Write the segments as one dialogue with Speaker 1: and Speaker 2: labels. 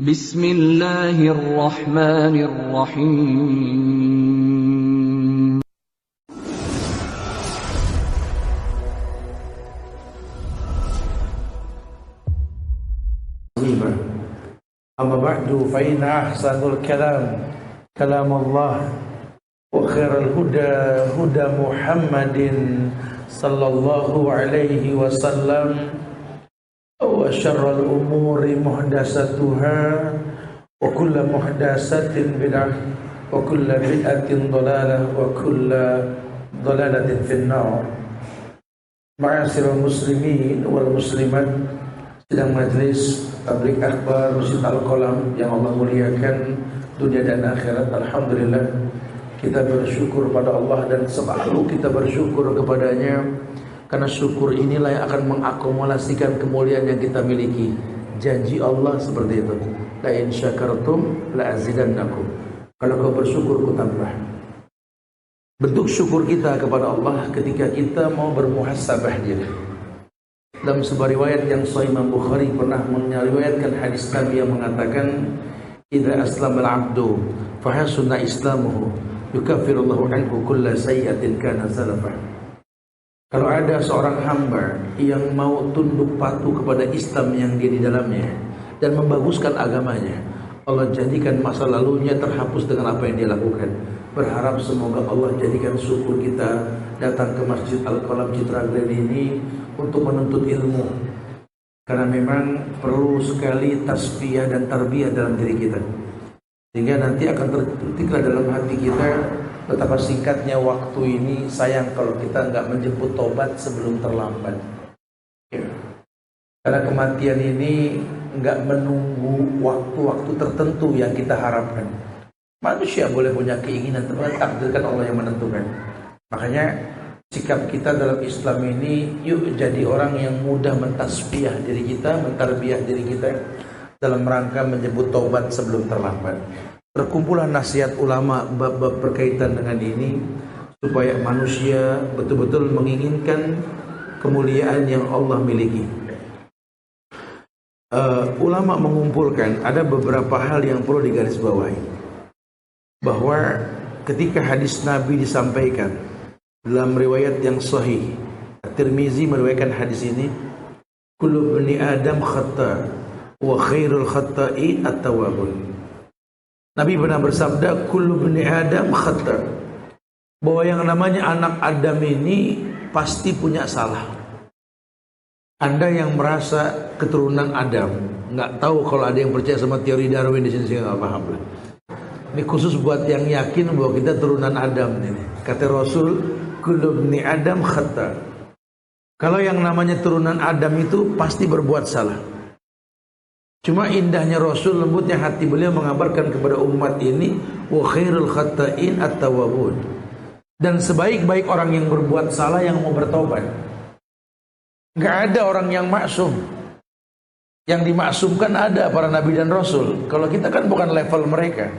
Speaker 1: Bismillahirrahmanirrahim.
Speaker 2: Amma ba'du fa inna ahsanul kalam kalamullah wa khairal huda huda Muhammadin sallallahu alaihi wasallam wa syarrul umuri muhdatsatuha wa kullu muhdatsatin bid'ah wa kullu bid'atin dhalalah wa kullu dhalalatin finnar. Ma'asyiral muslimin wal muslimat, sidang majelis tabligh akhbar Masjid Al-Qalam yang Allah muliakan dunia dan akhirat. Alhamdulillah, kita bersyukur pada Allah dan selalu kita bersyukur kepadanya, karena syukur inilah yang akan mengakumulasikan kemuliaan yang kita miliki. Janji Allah seperti itu, la in syakartum la azidannakum. Kalau kau bersyukur ku tambah. Bentuk syukur kita kepada Allah ketika kita mau bermuhasabah diri. Dalam sebuah riwayat yang Sahih Imam Bukhari pernah meriwayatkan hadis Nabi yang mengatakan, "Idza aslama al-'abdu fa hasuna islamuhu, yukaffirullahu anhu kulla sayyi'atin kana salafah." Kalau ada seorang hamba yang mau tunduk patuh kepada Islam yang dia di dalamnya dan membaguskan agamanya, Allah jadikan masa lalunya terhapus dengan apa yang dia lakukan. Berharap semoga Allah jadikan syukur kita datang ke Masjid Al-Qalam Citra Gleni ini untuk menuntut ilmu, karena memang perlu sekali tasfiyah dan tarbiyah dalam diri kita, sehingga nanti akan tertiklah dalam hati kita betapa singkatnya waktu ini. Sayang kalau kita nggak menjemput tobat sebelum terlambat ya. Karena kematian ini nggak menunggu waktu-waktu tertentu yang kita harapkan. Manusia boleh punya keinginan, tapi takdirkan Allah yang menentukan. Makanya sikap kita dalam Islam ini, yuk jadi orang yang mudah mentasbih diri kita, mentarbiyah diri kita dalam rangka menyebut taubat sebelum terlambat. Berkumpullah nasihat ulama bab-bab berkaitan dengan ini, supaya manusia betul-betul menginginkan kemuliaan yang Allah miliki. Ulama mengumpulkan ada beberapa hal yang perlu digarisbawahi, bahwa ketika hadis Nabi disampaikan dalam riwayat yang sahih, At-Tirmizi meriwayatkan hadis ini, kullu bani Adam khata wa khairul khata'in at-tawwabun. Nabi pernah bersabda, kullu bani Adam khata, bahwa yang namanya anak Adam ini pasti punya salah. Anda yang merasa keturunan Adam, nggak tahu kalau ada yang percaya sama teori Darwin di sini, saya nggak paham lah. Ini khusus buat yang yakin bahwa kita turunan Adam ini. Kata Rasul, kullu bani Adam khata. Kalau yang namanya turunan Adam itu pasti berbuat salah. Cuma indahnya Rasul, lembutnya hati beliau mengabarkan kepada umat ini, wa khairul khata'in at-tawwabun. Dan sebaik-baik orang yang berbuat salah yang mau bertobat. Enggak ada orang yang maksum. Yang dimaksumkan ada para nabi dan rasul. Kalau kita kan bukan level mereka.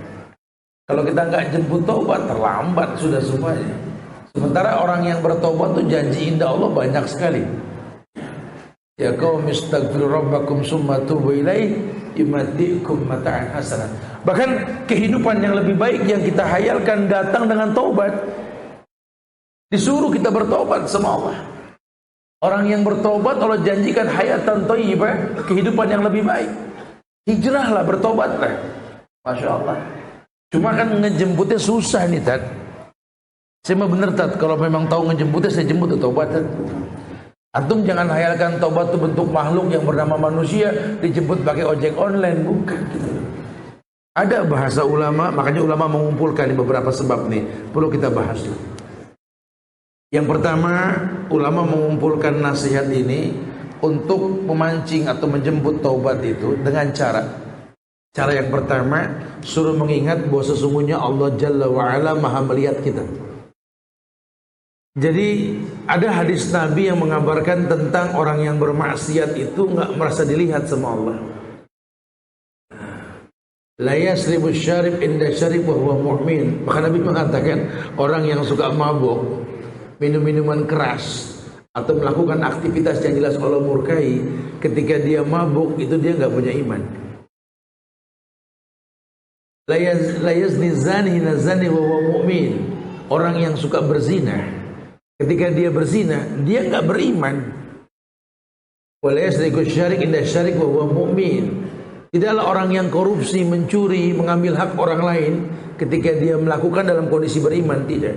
Speaker 2: Kalau kita nggak jemput taubat, terlambat sudah semuanya. Sementara orang yang bertobat tuh janji indah Allah banyak sekali. Ya qaum istaghfiru rabbakum summa tubu ilaihi yumatti'kum mata'an hasanan. Bahkan kehidupan yang lebih baik yang kita hayalkan datang dengan taubat. Disuruh kita bertobat sama Allah. Orang yang bertobat Allah janjikan hayatan thayyibah, kehidupan yang lebih baik. Hijrahlah, bertobatlah. Masya Allah. Cuma kan ngejemputnya susah nih, Tat. Saya mah bener, Tat, kalau memang tahu ngejemputnya saya jemput taubat, Tat. Antum jangan hayalkan taubat itu bentuk makhluk yang bernama manusia dijemput pakai ojek online, bukan gitu. Ada bahasa ulama, makanya ulama mengumpulkan beberapa sebab nih, perlu kita bahas. Yang pertama, ulama mengumpulkan nasihat ini untuk memancing atau menjemput taubat itu dengan cara yang pertama, suruh mengingat bahwa sesungguhnya Allah Jalla wa'ala maha melihat kita. Jadi ada hadis Nabi yang mengabarkan tentang orang yang bermaksiat itu nggak merasa dilihat sama Allah. La yasribu syarib inda syarib wa huwa mu'min. Maka Nabi mengatakan, orang yang suka mabuk, minum minuman keras, atau melakukan aktivitas yang jelas Allah murkai, ketika dia mabuk itu dia nggak punya iman. La yazni zani hina zani wa huwa mu'min. Orang yang suka berzina, ketika dia berzina, dia enggak beriman. Wa la yasriku syarik inda syarik wa huwa mu'min. Tidaklah orang yang korupsi, mencuri, mengambil hak orang lain ketika dia melakukan dalam kondisi beriman, tidak.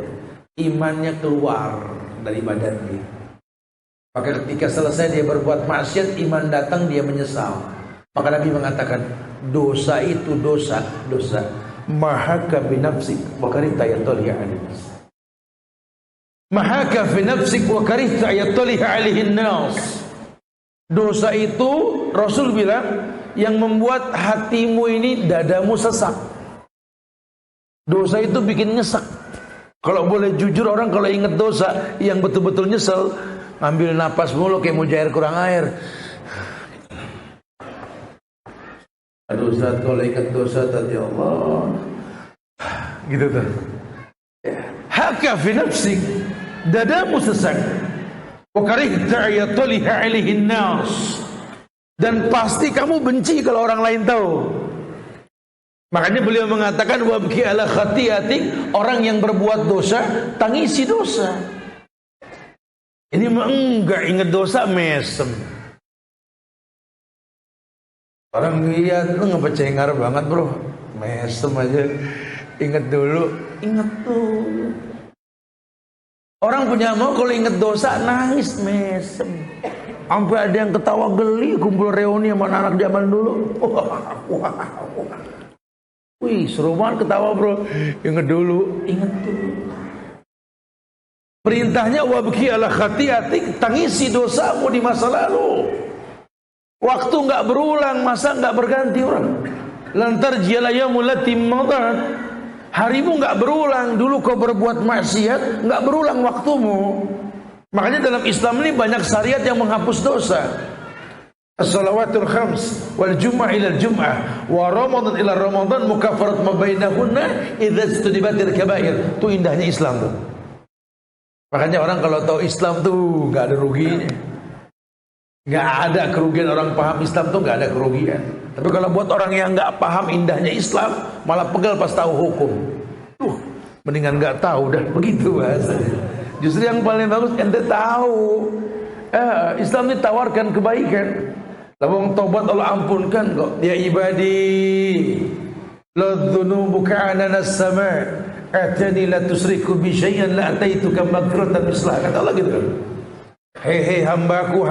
Speaker 2: Imannya keluar dari badannya. Maka ketika selesai dia berbuat maksiat, iman datang, dia menyesal. Maka Nabi mengatakan, dosa itu dosa. Mahaka bi nafsik wa karihta yataliha alaihi nas. Mahaka fi nafsik wa karihta yataliha alaihi nas. Dosa itu Rasul bilang yang membuat hatimu ini, dadamu sesak. Dosa itu bikin nyesek. Kalau boleh jujur, orang kalau ingat dosa yang betul-betul nyesel, ngambil napas mulu kayak mujair kurang air. Aduh Ustaz, kalau ingat dosa tadi Allah, gitu tuh. Haka fi nafsik, dadamu sesak. Wa karihta yataliha alaihi nas. Dan pasti kamu benci kalau orang lain tahu. Makanya beliau mengatakan wabki ala khati'atik, orang yang berbuat dosa tangisi dosa. Ini enggak ingat dosa, mesem. Orang lihat lu ngepecengar banget bro, mesem aja. Ingat dulu, ingat dulu. Orang punya mau kalau ingat dosa nangis, mesem. Sampai ada yang ketawa geli, kumpul reuni sama anak zaman dulu. Wih, seru banget ketawa bro. Ingat dulu, ingat dulu. Perintahnya wabki ala khati'atik, tangisi dosamu di masa lalu. Waktu enggak berulang, masa enggak berganti orang. Lantar jialayamul lati madat. Harimu enggak berulang, dulu kau berbuat maksiat, enggak berulang waktumu. Makanya dalam Islam ini banyak syariat yang menghapus dosa. As-salawatul khams wal jum'ah ila jum'ah wa ramadan ila ramadan mukaffarat ma bainahunna idza istudibatil kaba'ir. Itu indahnya Islam tuh. Makanya orang kalau tahu Islam tuh enggak ada ruginya. Enggak ada kerugian. Orang paham Islam tuh enggak ada kerugian. Tapi kalau buat orang yang enggak paham indahnya Islam, malah pegal pas tahu hukum. Mendingan enggak tahu dah, begitu bahasanya. Justru yang paling bagus ente tahu. Islam ini tawarkan kebaikan. Lawang taubat Allah ampunkan kok. Ya ibadi, la dzunubu ka'anana as-sama', atani la tusriku bi syai'an la ataituka maghfiratan mislah. Kata Allah gitu kan. Hei hambaku,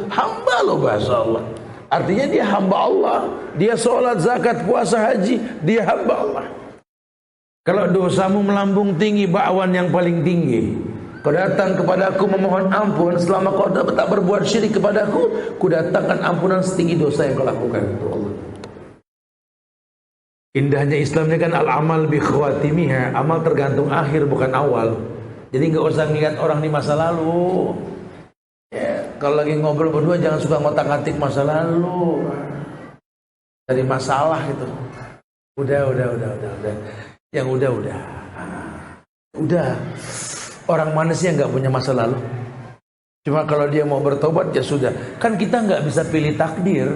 Speaker 2: hamba lo bahasa Allah. Artinya dia hamba Allah. Dia sholat, zakat, puasa, haji, dia hamba Allah. Kalau dosamu melambung tinggi, bakwan yang paling tinggi, kau datang kepadaku memohon ampun, selama kau tak berbuat syirik kepadaku, ku datangkan ampunan setinggi dosa yang kau lakukan. Itu Allah. Indahnya Islam ini kan al-amal bi khawatimiha, amal tergantung akhir bukan awal. Jadi nggak usah ngeliat orang di masa lalu. Ya, kalau lagi ngobrol berdua jangan suka ngotak-ngatik masa lalu. Dari masalah itu. Udah. Yang udah. Orang mana sih yang nggak punya masa lalu? Cuma kalau dia mau bertobat ya sudah. Kan kita nggak bisa pilih takdir.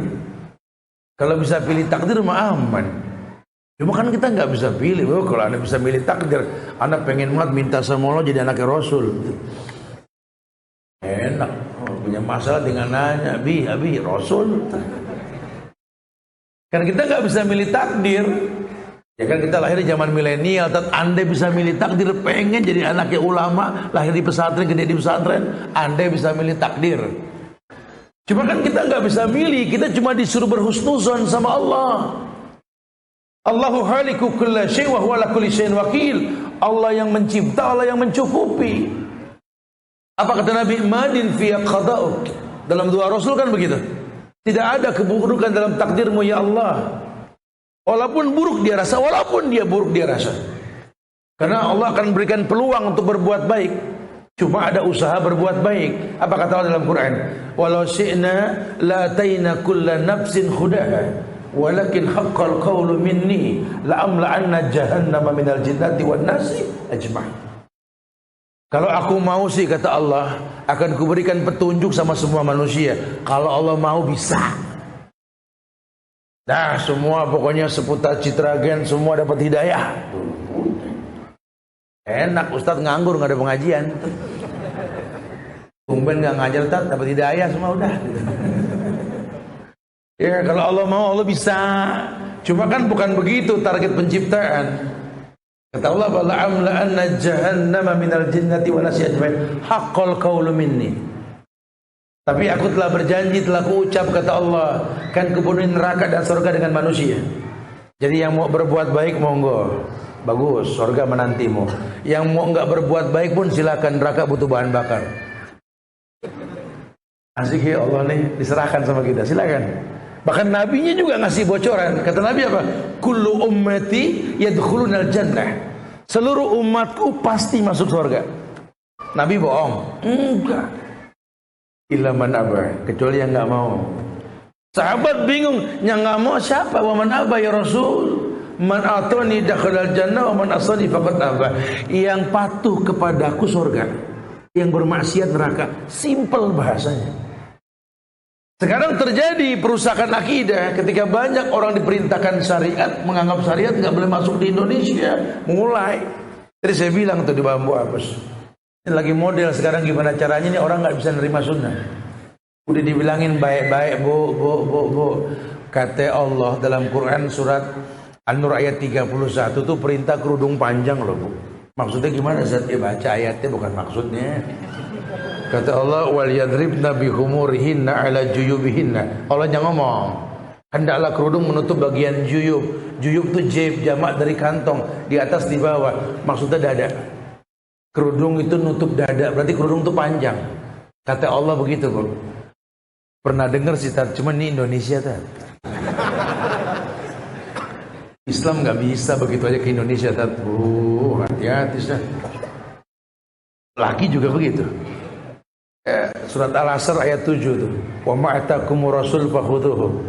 Speaker 2: Kalau bisa pilih takdir mah aman. Cuma kan kita nggak bisa pilih. Oh, kalau anda bisa pilih takdir, anda pengen banget minta sama Allah jadi anaknya Rasul. Enak. Punya masalah dengan nanya, Abi Rasul. Kan kita nggak bisa milih takdir. Ya kan kita lahir di zaman milenial. Anda bisa milih takdir, pengen jadi anaknya ulama, lahir di pesantren, gede di pesantren, Anda bisa milih takdir. Cuma kan kita nggak bisa milih, kita cuma disuruh berhusnuzon sama Allah. Allahu khaliqu kulla syai' wa huwa ala kulli syai'in wakil. Allah yang mencipta, Allah yang mencukupi. Apa kata Nabi? Madin fi qada'uk. Dalam doa Rasul kan begitu. Tidak ada keburukan dalam takdirmu ya Allah. Walaupun buruk dia rasa, walaupun dia buruk dia rasa. Karena Allah akan berikan peluang untuk berbuat baik. Cuma ada usaha berbuat baik. Apa kata Allah dalam Quran? Walau syi'na la ataina kulla nafsin khudaha walakin haqqal qawlu minni la amla'anna jahannama minal jinnati wan nasi ajma'in. Kalau aku mau sih kata Allah, akan kuberikan petunjuk sama semua manusia. Kalau Allah mau bisa. Nah, semua pokoknya seputar Citragen semua dapat hidayah. Enak, Ustadz nganggur nggak ada pengajian. Tumben nggak ngajar, Ustadz dapat hidayah semua udah. Ya kalau Allah mau Allah bisa. Cuma kan bukan begitu target penciptaan. Kata Allah, "La'amla'anna jahannama minal jinnati wan nasi ajmain haqqal qawlu minni." Tapi aku telah berjanji, telah kuucap, kata Allah, kan kupenuhi neraka dan surga dengan manusia. Jadi yang mau berbuat baik monggo, bagus, surga menantimu. Yang mau enggak berbuat baik pun silakan, neraka butuh bahan bakar. Asik ya Allah nih, diserahkan sama kita, silakan. Bahkan nabinya juga ngasih bocoran. Kata Nabi apa? Kullu ummati yadkhulunal jannah. Seluruh umatku pasti masuk surga. Nabi bohong? Enggak. Illa man aba, kecuali yang enggak mau. Sahabat bingung, yang enggak mau siapa? Wa man aba ya Rasul? Man atani dakhalal jannah wa man asani faqad aba. Yang patuh kepadaku surga, yang bermaksiat neraka. Simple bahasanya. Sekarang terjadi perusakan akidah ketika banyak orang diperintahkan syariat, menganggap syariat nggak boleh masuk di Indonesia. Mulai. Jadi saya bilang tuh di Bambu Apus, ini lagi model sekarang gimana caranya nih orang nggak bisa nerima sunnah. Udah dibilangin baik-baik bu. Kata Allah dalam Quran surat An-Nur ayat 31 tuh perintah kerudung panjang loh bu. Maksudnya gimana Zat? Ya baca ayatnya bukan maksudnya. Kata Allah, wal yadribna bihumurihinna ala juyubihinna. Allah jangan ngomong, hendaklah kerudung menutup bagian juyub. Juyub itu jeb, jamak dari kantong, di atas di bawah. Maksudnya dada. Kerudung itu nutup dada, berarti kerudung itu panjang. Kata Allah begitu kok. Pernah dengar sih, cuma ini Indonesia tar. Islam nggak bisa begitu aja ke Indonesia tar. Hati-hati sih. Laki juga begitu. Surat Al-Asr ayat 7 tuh. Wa ma'atakumur rasul fakhuduhu.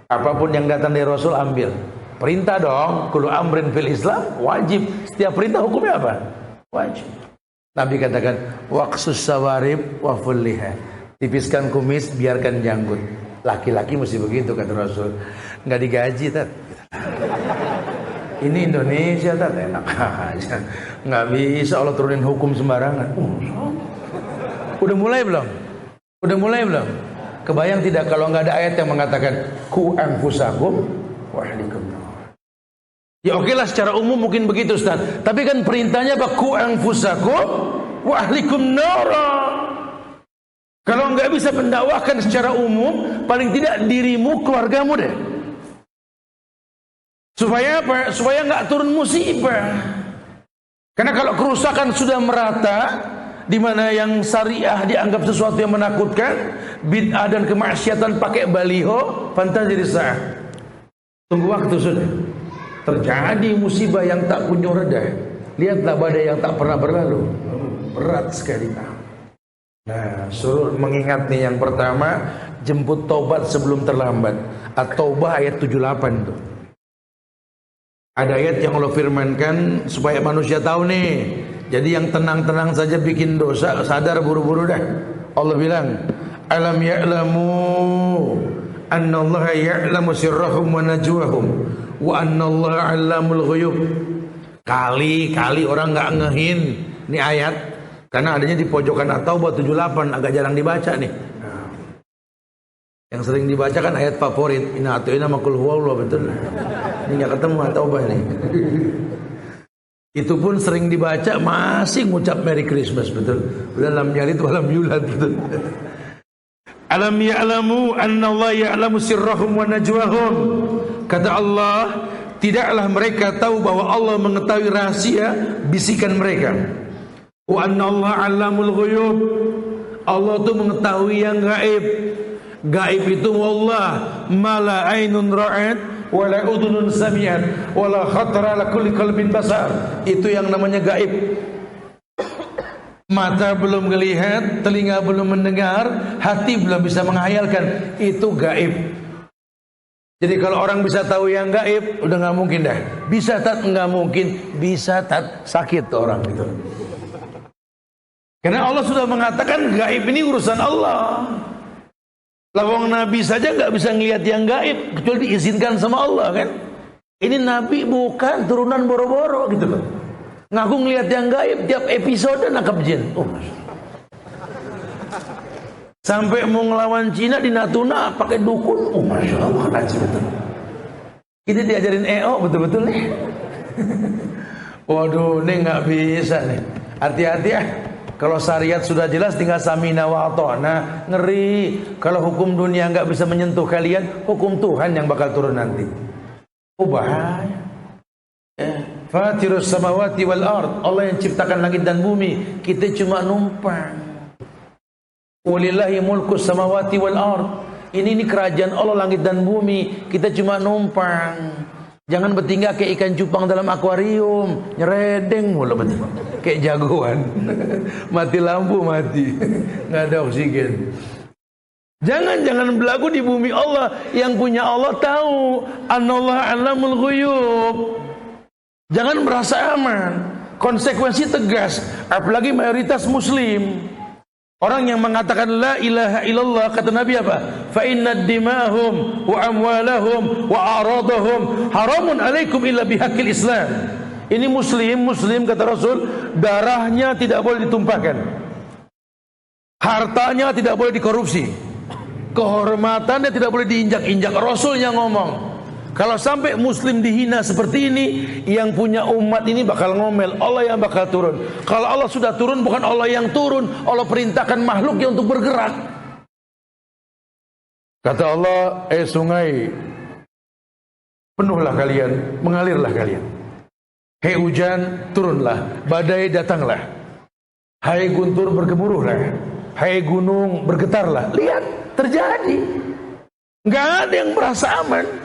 Speaker 2: Apapun yang datang dari Rasul ambil. Perintah dong. Kullu amrin fil Islam wajib. Setiap perintah hukumnya apa? Wajib. Nabi katakan waqsus sawarib wa fulliha. Tipiskan kumis, biarkan janggut. Laki-laki mesti begitu kata Rasul. Enggak digaji tat. Ini Indonesia tat, enak aja. Enggak bisa Allah turunin hukum sembarangan. Udah mulai belum? Udah mulai belum? Kebayang tidak kalau nggak ada ayat yang mengatakan ku anfusakum wa ahlikum. Ya oke lah secara umum mungkin begitu Ustaz. Tapi kan perintahnya apa? Ku anfusakum wa ahlikum nara. Kalau nggak bisa mendakwahkan secara umum, paling tidak dirimu, keluargamu deh. Supaya apa? Supaya nggak turun musibah. Karena kalau kerusakan sudah merata, di mana yang syariah dianggap sesuatu yang menakutkan, bid'ah dan kemaksiatan pakai baliho, pantas jadi sah. Tunggu waktu sudah. Terjadi musibah yang tak kunjung reda. Lihatlah badai yang tak pernah berlalu. Berat sekali. Nah, suruh mengingat nih yang pertama, jemput taubat sebelum terlambat. At-Taubah ayat 78 tuh. Ada ayat yang Allah firmankan supaya manusia tahu nih. Jadi yang tenang-tenang saja bikin dosa, sadar buru-buru dah. Allah bilang, alam ya'lamu annallaha ya'lamu sirrahum wa najwahum wa annallaha 'allamul ghuyub. Kali-kali orang enggak ngehin nih ayat karena adanya di pojokan At-Taubah 78, agak jarang dibaca nih. Nah, yang sering dibaca kan ayat favorit, inna atu'ina makul huwallah, betul. Ini enggak ketemu At-Taubah nih. Itu pun sering dibaca masih ngucap Merry Christmas, betul. Dalam yalid walam yulad, betul. Alam ya'lamu annallaha ya'lamu sirrahum wa najwahum. Kata Allah, tidaklah mereka tahu bahwa Allah mengetahui rahasia bisikan mereka. Wa annallaha 'allamul ghuyub. Allah itu mengetahui yang gaib. Gaib itu wallah mala ainun ra'at wala udhunun sami'at wala khatara ala kulli qalbin basar. Itu yang namanya gaib. Mata belum melihat, telinga belum mendengar, hati belum bisa menghayalkan. Itu gaib. Jadi kalau orang bisa tahu yang gaib, udah nggak mungkin dah. Bisa tat, nggak mungkin. Bisa tat, sakit tuh orang gitu. Karena Allah sudah mengatakan gaib ini urusan Allah. Lawang Nabi saja nggak bisa ngelihat yang gaib kecuali diizinkan sama Allah kan. Ini Nabi bukan turunan boro-boro gitu loh. Ngaku ngelihat yang gaib tiap episode nangkap jin. Oh, sampai mau ngelawan Cina di Natuna pakai dukun. Oh, masya Allah, ngaji betul. Ini diajarin EO betul-betul nih. Waduh, ini nggak bisa nih. Hati-hati ya. Kalau syariat sudah jelas tinggal samina wa ata'na. Ngeri. Kalau hukum dunia nggak bisa menyentuh kalian, hukum Tuhan yang bakal turun nanti. Oh, bahaya. Fatirus samawati wal ard. Allah yang ciptakan langit dan bumi. Kita cuma numpang. Walillahi mulkus samawati wal ard. Ini kerajaan Allah langit dan bumi. Kita cuma numpang. Jangan bertingkah kayak ikan cupang dalam akuarium, nyeredeng mulu betul. Kayak jagoan. Mati lampu mati. Nggak ada oksigen. Jangan berlaku di bumi Allah. Yang punya Allah tahu. Anallah alamul ghuyub. Jangan merasa aman. Konsekuensi tegas. Apalagi mayoritas muslim. Orang yang mengatakan la ilaha illallah, kata Nabi apa? Fa inna dimahum wa amwalahum wa a'radahum haramun alaikum illa bihaqqil Islam. Ini muslim kata Rasul, darahnya tidak boleh ditumpahkan. Hartanya tidak boleh dikorupsi. Kehormatannya tidak boleh diinjak-injak. Rasul yang ngomong. Kalau sampai muslim dihina seperti ini, yang punya umat ini bakal ngomel. Allah yang bakal turun. Kalau Allah sudah turun, bukan Allah yang turun. Allah perintahkan makhluknya untuk bergerak. Kata Allah, sungai, penuhlah kalian, mengalirlah kalian. Hei hujan, turunlah. Badai datanglah. Hai guntur, bergemuruhlah. Hai gunung, bergetarlah. Lihat, terjadi. Nggak ada yang merasa aman.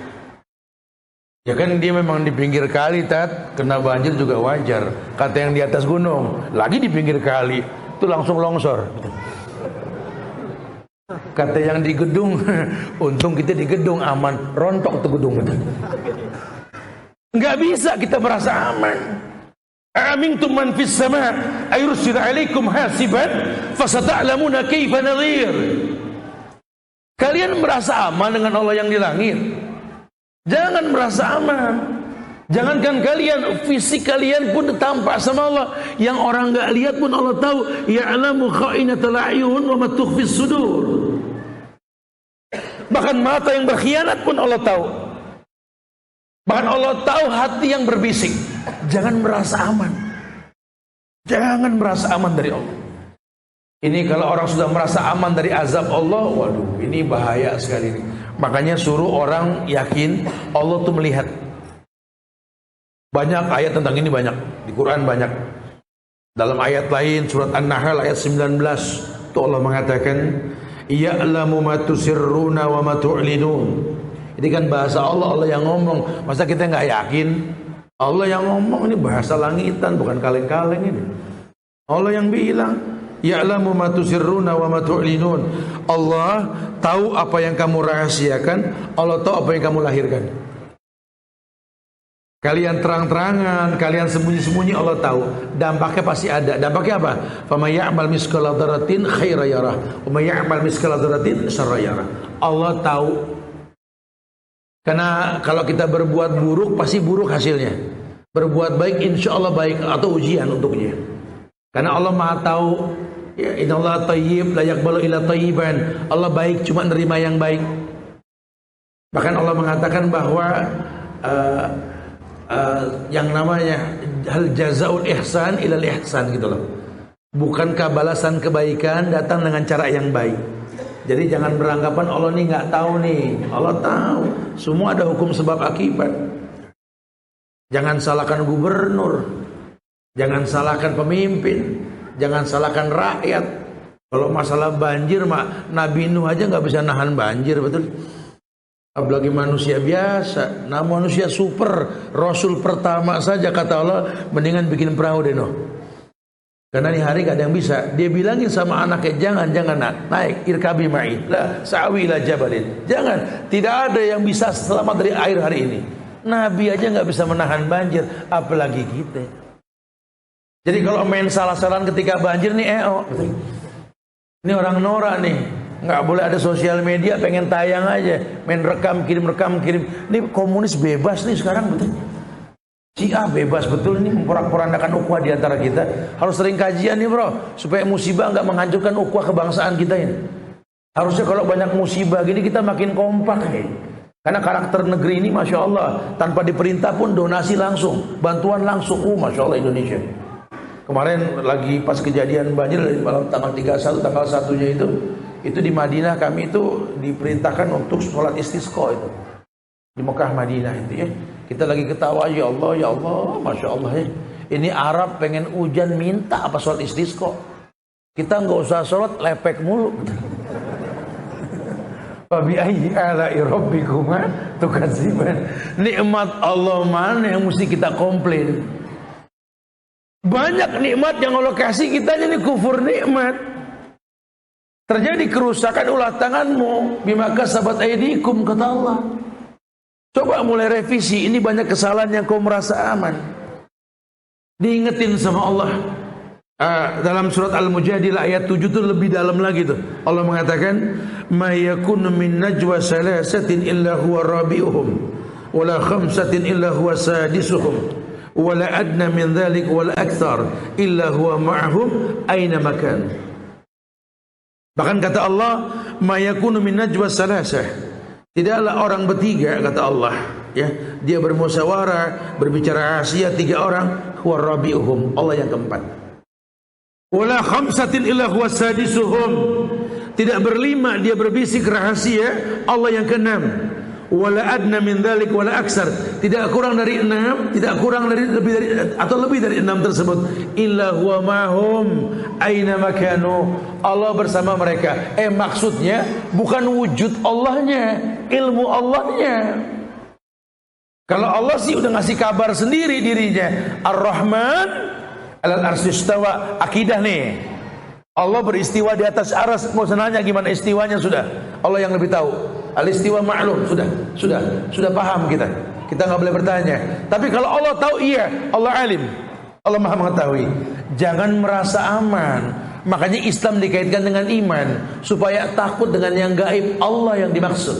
Speaker 2: Ya kan dia memang di pinggir kali, Tat. Kena banjir juga wajar. Kata yang di atas gunung, lagi di pinggir kali, itu langsung longsor. Kata yang di gedung, untung kita di gedung aman, rontok tuh gedung. Nggak bisa kita merasa aman. Amintum man fis sama' ayursil alaikum hasiban fasata'lamuna kaifa nadhir. Kalian merasa aman dengan Allah yang di langit? Jangan merasa aman. Jangankan kalian, fisik kalian pun tampak sama Allah. Yang orang enggak lihat pun Allah tahu. Ya'lamu kha'inatal a'yun wa ma tukhfis sudur. Bahkan mata yang berkhianat pun Allah tahu. Bahkan Allah tahu hati yang berbisik. Jangan merasa aman. Jangan merasa aman dari Allah. Ini kalau orang sudah merasa aman dari azab Allah, waduh, ini bahaya sekali ini. Makanya suruh orang yakin Allah tuh melihat. Banyak ayat tentang ini, banyak di Quran, banyak. Dalam ayat lain surat An-Nahl ayat 19 itu Allah mengatakan ya'lamu ma tusirruna wa ma tu'linun. Ini kan bahasa Allah, Allah yang ngomong. Masa kita nggak yakin? Allah yang ngomong, ini bahasa langitan, bukan kaleng-kaleng ini. Allah yang bilang ya'lamu ma tusirruna wa ma tu'linun. Allah tahu apa yang kamu rahasiakan, Allah tahu apa yang kamu lahirkan. Kalian terang-terangan, kalian sembunyi-sembunyi, Allah tahu. Dampaknya pasti ada. Dampaknya apa? Faman ya'mal mithqala dzarratin khairan yarah, wa may ya'mal mithqala dzarratin syarran yarah. Allah tahu. Karena kalau kita berbuat buruk pasti buruk hasilnya. Berbuat baik insya Allah baik, atau ujian untuknya. Karena Allah Maha tahu. Ya, innallaha thayyib la yaqbalu illa thayyiban. Allah baik, cuma nerima yang baik. Bahkan Allah mengatakan bahwa yang namanya hal jazaul ihsan ilal ihsan gitu loh. Bukankah balasan kebaikan datang dengan cara yang baik? Jadi jangan beranggapan Allah nih nggak tahu nih. Allah tahu. Semua ada hukum sebab akibat. Jangan salahkan gubernur. Jangan salahkan pemimpin. Jangan salahkan rakyat. Kalau masalah banjir, Nabi Nuh aja nggak bisa nahan banjir, betul? Apalagi manusia biasa. Nah, manusia super, Rasul pertama saja kata Allah, mendingan bikin perahu deh Nuh. Karena di hari gak ada yang bisa. Dia bilangin sama anaknya, jangan naik, irkabi ma'i, la sa'wi ila jabalin. Jangan, tidak ada yang bisa selamat dari air hari ini. Nabi aja nggak bisa menahan banjir, apalagi kita. Jadi kalau main salah-salahan ketika banjir nih, ini orang norak nih. Nggak boleh ada sosial media, pengen tayang aja, main rekam kirim. Ini komunis bebas nih sekarang, betul. Syiah bebas betul nih memporak-porandakan ukhuwah di antara kita. Harus sering kajian nih bro, supaya musibah nggak menghancurkan ukhuwah kebangsaan kita ini. Harusnya kalau banyak musibah gini kita makin kompak nih. Karena karakter negeri ini Masya Allah, tanpa diperintah pun donasi langsung, bantuan langsung. Masya Allah Indonesia. Kemarin lagi pas kejadian banjir malam tanggal 31, tanggal 1-nya itu di Madinah kami itu diperintahkan untuk sholat istisqa itu. Di Mekah Madinah itu ya. Kita lagi ketawa, ya Allah, Masya Allah ya. Ini Arab pengen hujan minta apa sholat istisqa. Kita nggak usah sholat, lepek mulu. Fabi ayyi ala'i rabbikuma tukadziban. Nikmat Allah mana yang mesti kita komplain? Banyak nikmat yang Allah kasih, kita jadi kufur nikmat. Terjadi kerusakan ulah tanganmu, bima kasabat aydikum, kata Allah. Coba mulai revisi, ini banyak kesalahan yang kau merasa aman. Diingetin sama Allah. Dalam surat Al-Mujadilah ayat 7 itu lebih dalam lagi tuh. Allah mengatakan, "Ma yakunu min najwa salasatin illa huwa rabi'uhum, wa la khamsatin illa huwa sadisuhum, wa la adna min dhalik wa la akthar illa huwa ma'ahum aina makan." Bahkan kata Allah, "Ma yakunu min najwa salasah." Tidaklah orang bertiga, kata Allah, ya, dia bermusyawarah, berbicara rahasia 3 orang, huwa rabi'uhum, Allah yang keempat. Wala khamsatin illa huwa sadisuhum, tidak berlima dia berbisik rahasia, Allah yang keenam. Wala adna min dzalik wala aksar, tidak kurang dari 6, tidak kurang dari lebih dari 6 tersebut, illa huwa mahum aina makanu, Allah bersama mereka. Maksudnya bukan wujud Allahnya, ilmu Allahnya. Kalau Allah sih udah ngasih kabar sendiri dirinya, Ar-Rahman alal arsy istawa, akidah nih. Allah beristiwa di atas aras, mau nanya gimana istiwanya sudah, Allah yang lebih tahu. Al-istiwa ma'lum, sudah paham kita. Kita nggak boleh bertanya. Tapi kalau Allah tahu, iya, Allah alim, Allah maha mengetahui. Jangan merasa aman. Makanya Islam dikaitkan dengan iman, supaya takut dengan yang gaib, Allah yang dimaksud.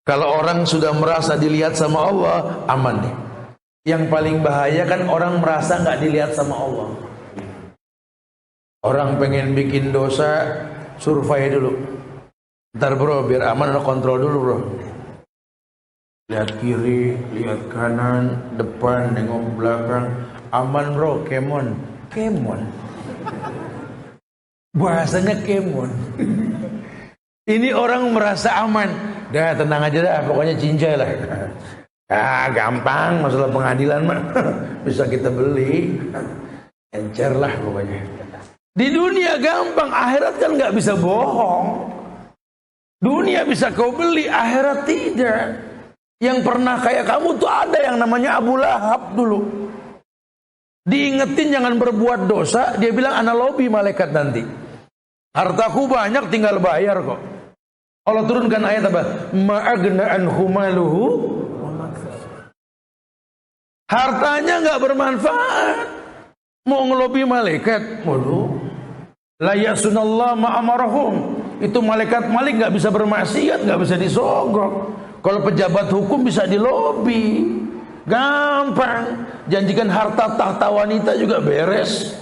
Speaker 2: Kalau orang sudah merasa dilihat sama Allah, aman nih. Yang paling bahaya kan orang merasa nggak dilihat sama Allah. Orang pengen bikin dosa, survei dulu. Ntar bro, biar aman udah kontrol dulu bro. Lihat kiri, lihat kanan, depan, nengok belakang. Aman bro, kemon. Bahasanya kemon. Ini orang merasa aman. Dah tenang aja dah, pokoknya cincai lah. Gampang, masalah pengadilan mah bisa kita beli. Encer lah pokoknya. Di dunia gampang, akhirat kan nggak bisa bohong. Dunia bisa kau beli, akhirat tidak. Yang pernah kayak kamu tuh ada yang namanya Abu Lahab dulu. Diingetin jangan berbuat dosa, dia bilang ana lobi malaikat nanti. Hartaku banyak, tinggal bayar kok. Allah turunkan ayat apa? Ma'agna anhu maluhu. Hartanya nggak bermanfaat. Mau ngelobi malaikat, waduh. La yasunallah ma'amarahum. Itu malaikat Malik nggak bisa bermaksiat, nggak bisa disogok. Kalau pejabat hukum bisa dilobi, gampang. Janjikan harta tahta wanita juga beres.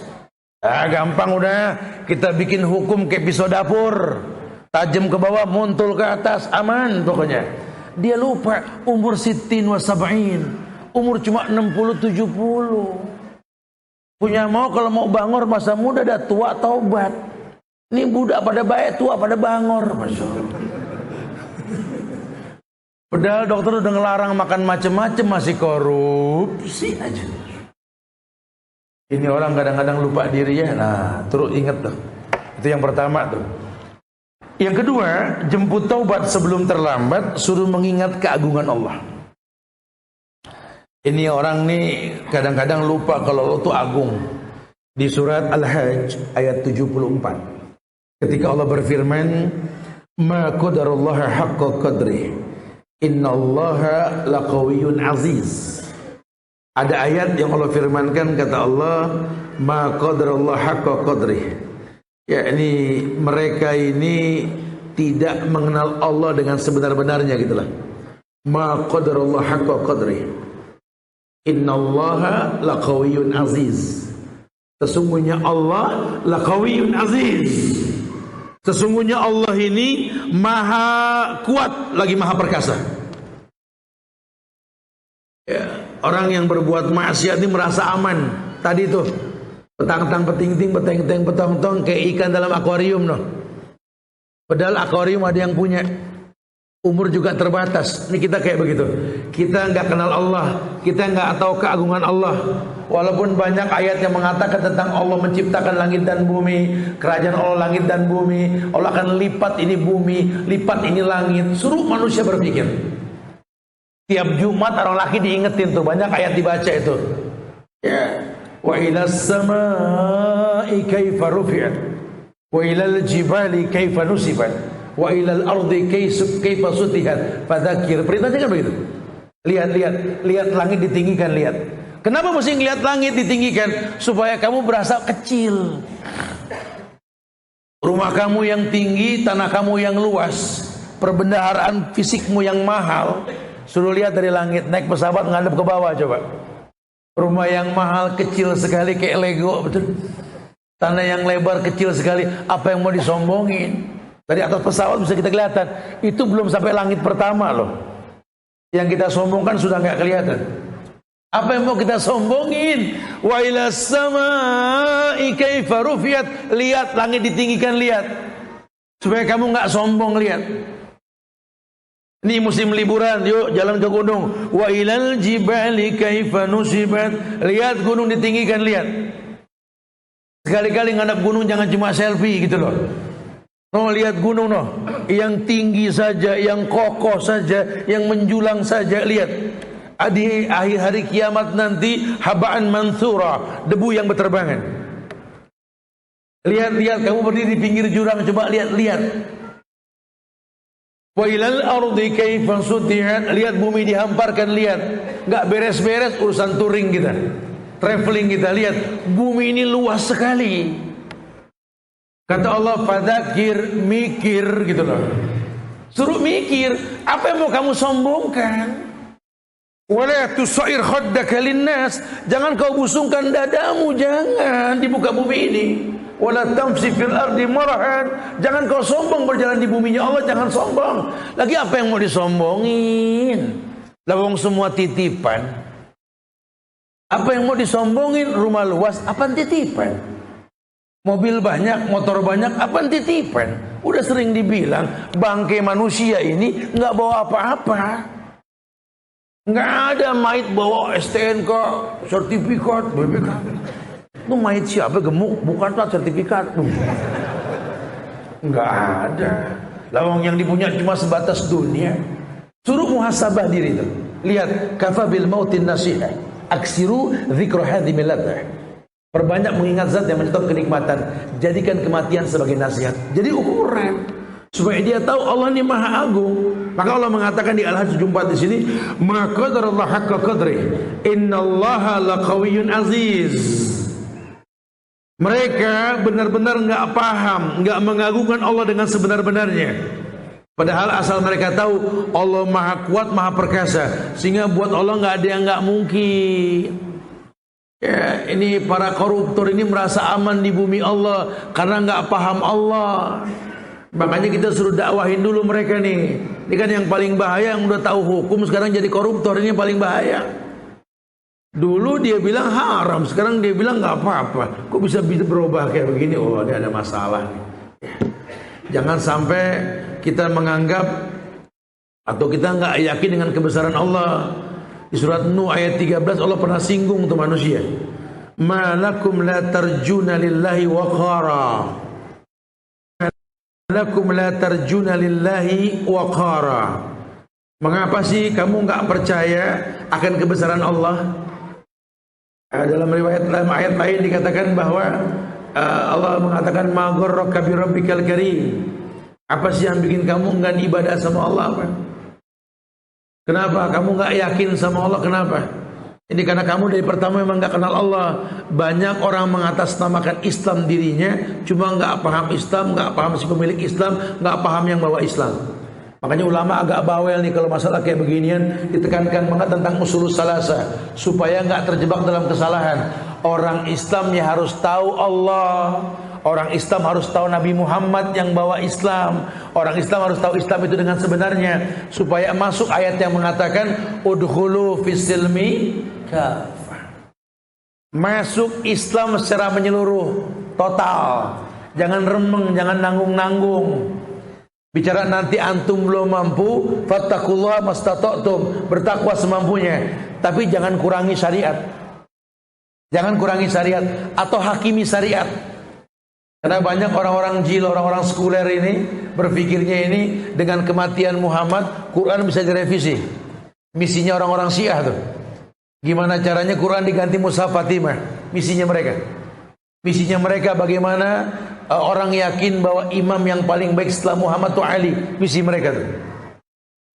Speaker 2: Gampang udah. Kita bikin hukum kayak pisau dapur, tajam ke bawah, muntul ke atas, aman pokoknya. Dia lupa umur sittin wa sab'in, umur cuma 60-70. Punya mau kalau mau bangor masa muda, dah tua taubat. Ini budak pada baik, tua pada bangor. Masya Allah. Padahal dokter udah ngelarang makan macem-macem, masih korupsi aja. Ini orang kadang-kadang lupa diri ya. Nah, terus ingat tuh. Itu yang pertama tuh. Yang kedua, jemput taubat sebelum terlambat, suruh mengingat keagungan Allah. Ini orang nih kadang-kadang lupa kalau Allah tuh agung. Di surat Al-Hajj ayat 74. Ketika Allah berfirman, "Ma qadarullaha haqqa qadri, innallaha laqawiyyun aziz." Ada ayat yang Allah firmankan, kata Allah, "Ma qadarullaha haqqa qadri." yakni mereka ini tidak mengenal Allah dengan sebenar-benarnya gitulah. Ma qadarullah haqqa qadri. Innallaha laqawiyyun aziz. Sesungguhnya Allah laqawiyyun aziz. Sesungguhnya Allah ini maha kuat lagi maha perkasa. Ya, orang yang berbuat maksiat ini merasa aman. Tadi tuh petang-tang peting-ting, peteng-teng, petong-tong kayak ikan dalam akuarium noh. Padahal akuarium ada yang punya. Umur juga terbatas. Ini kita kayak begitu. Kita nggak kenal Allah, kita nggak tahu keagungan Allah. Walaupun banyak ayat yang mengatakan tentang Allah menciptakan langit dan bumi, kerajaan Allah langit dan bumi, Allah akan lipat ini bumi, lipat ini langit. Suruh manusia berpikir. Tiap Jumat orang laki diingetin tuh, banyak ayat dibaca itu. Ya, wa ilas samai kaifa rufi'at, wa ilal jibali kaifa nusibat, wa ilal ardi kaifa sutihat, fadzakir. Perintahnya kan begitu. Lihat langit ditinggikan, lihat. Kenapa mesti ngelihat langit ditinggikan? Supaya kamu berasa kecil. Rumah kamu yang tinggi, tanah kamu yang luas, perbendaharaan fisikmu yang mahal. Suruh lihat dari langit, naik pesawat ngadep ke bawah coba. Rumah yang mahal kecil sekali kayak Lego, betul. Tanah yang lebar kecil sekali, apa yang mau disombongin? Dari atas pesawat bisa kita kelihatan. Itu belum sampai langit pertama loh. Yang kita sombongkan sudah nggak kelihatan. Apa yang mau kita sombongin? Wa ilas samai kaifa rufiat. Lihat langit ditinggikan, lihat. Supaya kamu nggak sombong, lihat. Ini musim liburan, yuk jalan ke gunung. Wa ilal jibali kaifa nusibat. Lihat gunung ditinggikan, lihat. Sekali-kali ngadap gunung jangan cuma selfie gitu loh. No, lihat gunung no, yang tinggi saja, yang kokoh saja, yang menjulang saja, lihat. Di akhir hari kiamat nanti habaan mansura, debu yang berterbangan. Lihat, kamu berdiri di pinggir jurang, coba lihat. Wa ilal ardi kaifa sutihat, lihat bumi dihamparkan, lihat. Enggak beres-beres urusan touring kita, traveling kita, lihat bumi ini luas sekali. Kata Allah, fadzakir, mikir gitu loh. Suruh mikir, apa yang mau kamu sombongkan? Wala tusair khaddaka linnas, jangan kau busungkan dadamu, jangan di muka bumi ini. Wala tamsi fil ardi marahan, jangan kau sombong berjalan di buminya Allah, jangan sombong. Lagi apa yang mau disombongin? Lawang semua titipan. Apa yang mau disombongin? Rumah luas, apa titipan? Mobil banyak, motor banyak, apa titipan? Udah sering dibilang, bangkai manusia ini nggak bawa apa-apa. Nggak ada mayit bawa STNK, sertifikat, BPK. Itu mayit siapa gemuk? Bukan tuh sertifikat. Nggak ada. Lawang yang dipunya cuma sebatas dunia. Suruh muhasabah diri itu. Lihat, kafa bil mautin nasihah. Aksiru dzikra hadhimil ladzah. Perbanyak mengingat zat yang menyetop kenikmatan. Jadikan kematian sebagai nasihat. Jadi ukuran supaya dia tahu Allah ini Maha Agung. Maka Allah mengatakan di Al-Hajj 74 di sini, "Ma qadarallahu haqqa qadri. Innallaha laqawiyyun aziz." Mereka benar-benar enggak paham, enggak mengagungkan Allah dengan sebenar-benarnya. Padahal asal mereka tahu Allah Maha Kuat, Maha Perkasa, sehingga buat Allah enggak ada yang enggak mungkin. Ya, ini para koruptor ini merasa aman di bumi Allah karena enggak paham Allah. Makanya kita suruh dakwahin dulu mereka nih. Ini kan yang paling bahaya, yang udah tahu hukum sekarang jadi koruptor, ini yang paling bahaya. Dulu dia bilang haram, sekarang dia bilang nggak apa-apa. Kok bisa berubah kayak begini? Oh, ini ada masalah nih. Jangan sampai kita menganggap atau kita nggak yakin dengan kebesaran Allah. Di surat Nuh ayat 13 Allah pernah singgung untuk manusia. Malakum la tarjuna lillahi waqara. Lakum la tarjuna lillahi waqara. Mengapa sih kamu enggak percaya akan kebesaran Allah? Dalam riwayat dalam ayat lain dikatakan bahwa Allah mengatakan ma gharraka bi rabbikal karim. Apa sih yang bikin kamu enggak ibadah sama Allah apa? Kenapa kamu enggak yakin sama Allah? Kenapa? Ini karena kamu dari pertama memang nggak kenal Allah. Banyak orang mengatasnamakan Islam dirinya, cuma nggak paham Islam, nggak paham si pemilik Islam, nggak paham yang bawa Islam. Makanya ulama agak bawel nih kalau masalah kayak beginian, ditekankan banget tentang usul salasa supaya nggak terjebak dalam kesalahan. Orang Islam ya harus tahu Allah. Orang Islam harus tahu Nabi Muhammad yang bawa Islam. Orang Islam harus tahu Islam itu dengan sebenarnya, supaya masuk ayat yang mengatakan udkhulu fis-silmi kafah. Masuk Islam secara menyeluruh, total. Jangan remeng, jangan nanggung-nanggung. Bicara nanti antum belum mampu, fattaqullaha mastata'tum, bertakwa semampunya, tapi jangan kurangi syariat. Jangan kurangi syariat atau hakimi syariat. Karena banyak orang-orang jil, orang-orang sekuler ini berpikirnya ini dengan kematian Muhammad, Quran bisa direvisi. Misinya orang-orang Syiah tuh. Gimana caranya Quran diganti Mushaf Fatimah? Misinya mereka. Misinya mereka bagaimana orang yakin bahwa imam yang paling baik setelah Muhammad itu Ali. Misi mereka tuh.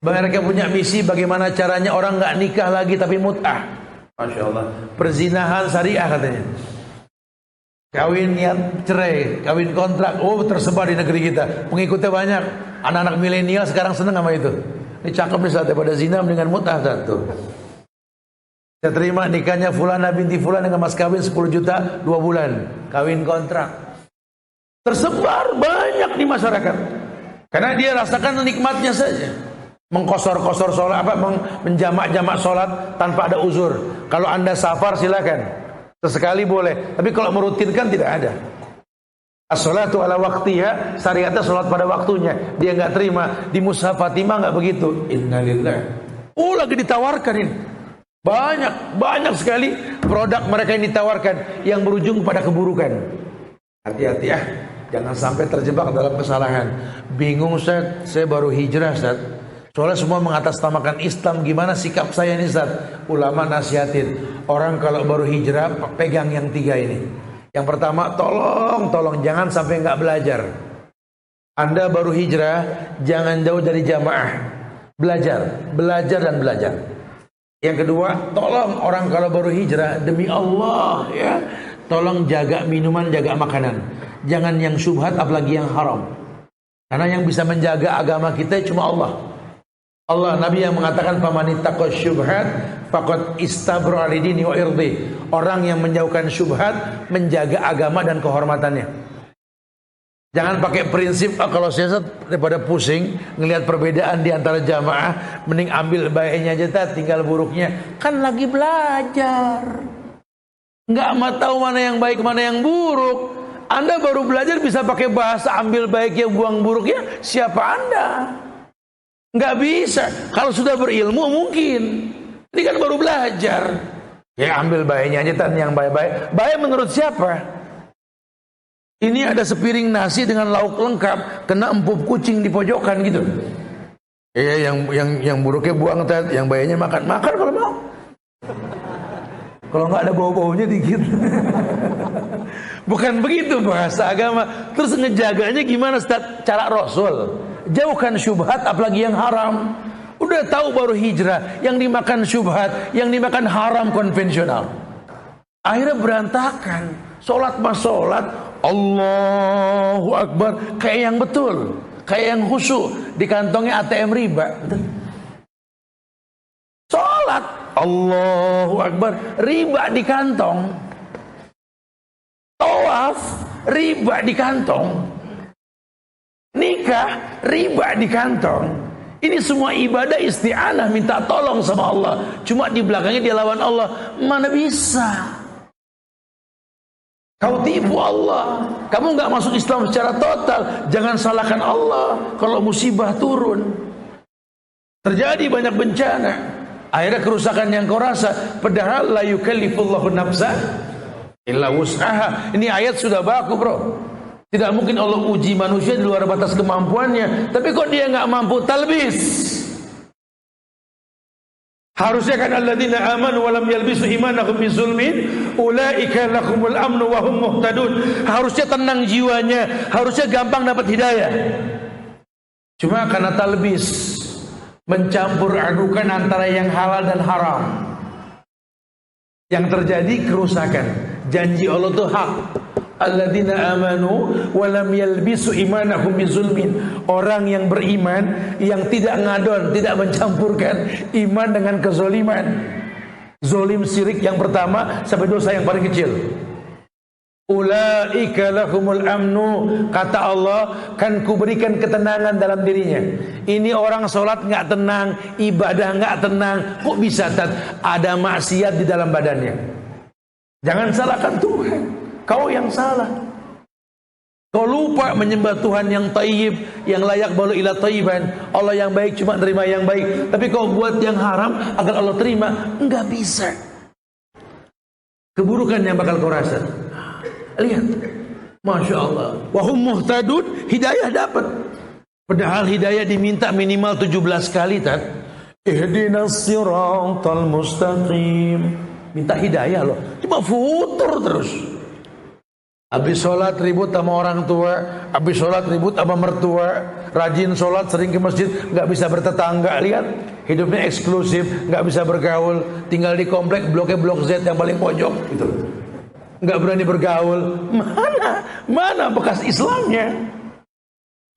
Speaker 2: Mereka punya misi bagaimana caranya orang nggak nikah lagi tapi mut'ah. Masya Allah. Perzinahan syariah katanya. Kawin niat cerai, kawin kontrak, tersebar di negeri kita. Pengikutnya banyak. Anak-anak milenial sekarang seneng sama itu. Ini cakep nih saatnya pada zina dengan mut'ah satu. Saya terima nikahnya Fulana binti Fulan dengan mas kawin 10 juta 2 bulan. Kawin kontrak. Tersebar banyak di masyarakat. Karena dia rasakan nikmatnya saja. Mengkosor-kosor sholat, menjamak-jamak sholat tanpa ada uzur. Kalau anda safar silakan. Sesekali boleh, tapi kalau merutinkan tidak ada. As-sholatu ala waktiha, syariatnya sholat pada waktunya. Dia nggak terima. Di Mushaf Fatimah nggak begitu. Innalillah. Lagi ditawarkan ini. Banyak sekali produk mereka yang ditawarkan yang berujung pada keburukan. Hati-hati ya, jangan sampai terjebak dalam kesalahan. Bingung Ustaz, saya baru hijrah Ustaz. Soalnya semua mengatasnamakan Islam, gimana sikap saya nih Ustaz? Ulama nasihatin, orang kalau baru hijrah pegang yang 3 ini. Yang pertama, tolong jangan sampai nggak belajar. Anda baru hijrah, jangan jauh dari jamaah. Belajar dan belajar. Yang kedua, tolong orang kalau baru hijrah, demi Allah ya, tolong jaga minuman, jaga makanan. Jangan yang syubhat apalagi yang haram. Karena yang bisa menjaga agama kita cuma Allah. Nabi yang mengatakan famanittaqas syubhat faqad istabra lidini wa irdi. Orang yang menjauhkan syubhat menjaga agama dan kehormatannya. Jangan pakai prinsip kalau saya daripada pusing ngelihat perbedaan di antara jamaah, mending ambil baiknya aja tinggal buruknya. Kan lagi belajar. Enggak mau tahu mana yang baik mana yang buruk. Anda baru belajar bisa pakai bahasa ambil baiknya buang buruknya. Siapa Anda? Nggak bisa. Kalau sudah berilmu mungkin. Ini kan baru belajar. Ya ambil baiknya aja yang baik-baik. Baik menurut siapa? Ini ada sepiring nasi dengan lauk lengkap, kena empuk kucing di pojokan gitu. Ya yang buruknya buang Tat, yang baiknya makan kalau mau. Kalau nggak ada bau-baunya dikit. Bukan begitu bahasa agama. Terus ngejaganya gimana Ustaz? Cara Rasul. Jauhkan syubhat apalagi yang haram. Udah tahu baru hijrah, yang dimakan syubhat, yang dimakan haram konvensional. Akhirnya berantakan. Sholat Allahu Akbar kayak yang betul, kayak yang khusyuk, di kantongnya ATM riba. Sholat Allahu Akbar riba di kantong. Tawaf riba di kantong. Nikah riba di kantong. Ini semua ibadah isti'anah, minta tolong sama Allah. Cuma di belakangnya dia lawan Allah. Mana bisa? Kau tipu Allah. Kamu nggak masuk Islam secara total. Jangan salahkan Allah kalau musibah turun. Terjadi banyak bencana. Akhirnya kerusakan yang kau rasa. Padahal la yukallifullahu nafsan illa wus'aha. Ini ayat sudah baku bro. Tidak mungkin Allah uji manusia di luar batas kemampuannya. Tapi kok dia nggak mampu, talbis. Harusnya kan alladzina amanu wa lam yalbisu imanahum bizulmin ulaika lahumul amnu wa hum muhtadun. Harusnya tenang jiwanya, harusnya gampang dapat hidayah. Cuma karena talbis, mencampur adukan antara yang halal dan haram. Yang terjadi kerusakan. Janji Allah itu hak. Alladzina amanu wa lam yalbisu imanahum bizulmin. Orang yang beriman yang tidak ngadon, tidak mencampurkan iman dengan kezoliman. Zolim syirik yang pertama sampai dosa yang paling kecil. Ulaika lahumul amnu, kata Allah, kan kuberikan ketenangan dalam dirinya. Ini orang sholat nggak tenang, ibadah nggak tenang, kok bisa ada maksiat di dalam badannya? Jangan salahkan Tuhan, kau yang salah. Kau lupa menyembah Tuhan yang tayyib, yang layak balu ila tayyiban. Allah yang baik cuma terima yang baik, tapi kau buat yang haram agar Allah terima, enggak bisa. Keburukan yang bakal kau rasa. Lihat, Masya Allah, wahum muhtadun, hidayah dapat. Padahal hidayah diminta minimal 17 kali tat. Ihdinas siratal mustaqim. Minta hidayah loh, cuma futur terus. Habis sholat ribut sama orang tua, habis sholat ribut sama mertua, rajin sholat, sering ke masjid, nggak bisa bertetangga. Lihat, hidupnya eksklusif, nggak bisa bergaul, tinggal di komplek bloknya blok Z yang paling pojok gitu. Nggak berani bergaul. Mana bekas Islamnya?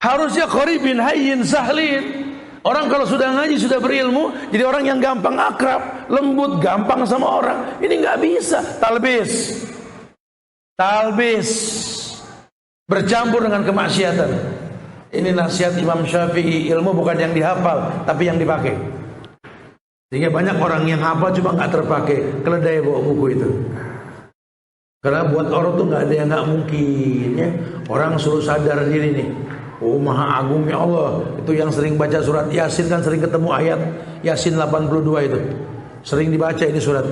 Speaker 2: Harusnya qaribin hayyin sahlin. Orang kalau sudah ngaji, sudah berilmu, jadi orang yang gampang akrab, lembut, gampang sama orang. Ini nggak bisa. Talbis bercampur dengan kemaksiatan. Ini nasihat Imam Syafi'i, ilmu bukan yang dihafal, tapi yang dipakai. Sehingga banyak orang yang hafal cuma nggak terpakai. Keledai bawa buku itu. Karena buat orang tuh nggak ada yang nggak mungkin ya. Orang suruh sadar diri nih. Oh, maha agungnya Allah. Itu yang sering baca surat Yasin kan sering ketemu ayat Yasin 82 itu. Sering dibaca ini surat.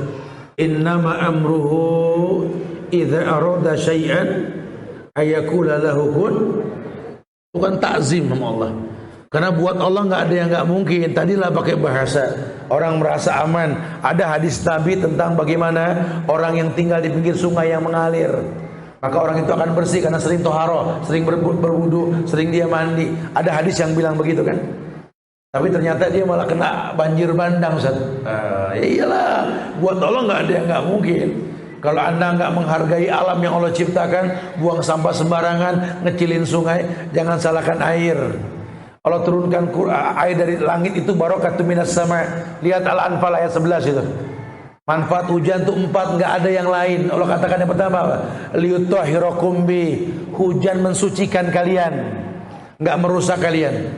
Speaker 2: Innama amruhu idza arada syai'an ayakula lahu kun. Bukan takzim sama Allah. Karena buat Allah nggak ada yang nggak mungkin. Tadilah pakai bahasa orang merasa aman. Ada hadis Nabi tentang bagaimana orang yang tinggal di pinggir sungai yang mengalir, maka orang itu akan bersih karena sering toharo, sering berwudu, sering dia mandi. Ada hadis yang bilang begitu kan. Tapi ternyata dia malah kena banjir bandang, Ustaz. Ya iyalah, buat Allah nggak ada yang nggak mungkin. Kalau anda nggak menghargai alam yang Allah ciptakan, buang sampah sembarangan, ngecilin sungai, jangan salahkan air. Allah turunkan air dari langit itu barakatun minas sama. Lihat Al-Anfal ayat 11 itu. Manfaat hujan itu 4, nggak ada yang lain. Allah katakan yang pertama apa? Liyutahhirakum bi. Hujan mensucikan kalian, nggak merusak kalian.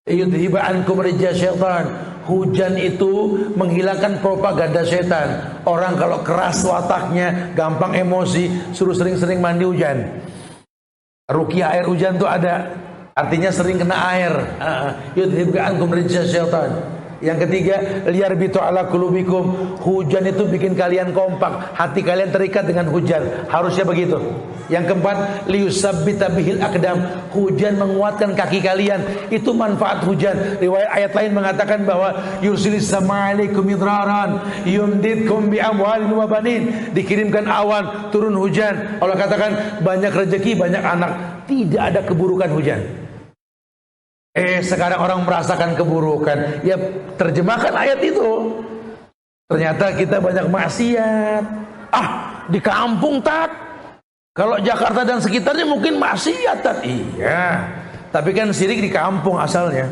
Speaker 2: Yudhiba ankum rijza syaitan. Hujan itu menghilangkan propaganda setan. Orang kalau keras wataknya, gampang emosi, suruh sering-sering mandi hujan. Ruqyah air hujan tuh ada. Artinya sering kena air. Yudhibka ankum rijza syaitan. Yang ketiga, liyarbitu ala qulubikum. Hujan itu bikin kalian kompak, hati kalian terikat dengan hujan. Harusnya begitu. Yang keempat, liyusabbita bihil aqdam. Hujan menguatkan kaki kalian. Itu manfaat hujan. Riwayat ayat lain mengatakan bahwa yursilis sama'alaikum midraran yumdidkum bi amwalin wa banin. Dikirimkan awan, turun hujan. Allah katakan banyak rezeki, banyak anak. Tidak ada keburukan hujan. Sekarang orang merasakan keburukan. Ya terjemahkan ayat itu. Ternyata kita banyak maksiat. Di kampung tat. Kalau Jakarta dan sekitarnya mungkin maksiat tat. Iya. Tapi kan syirik di kampung asalnya.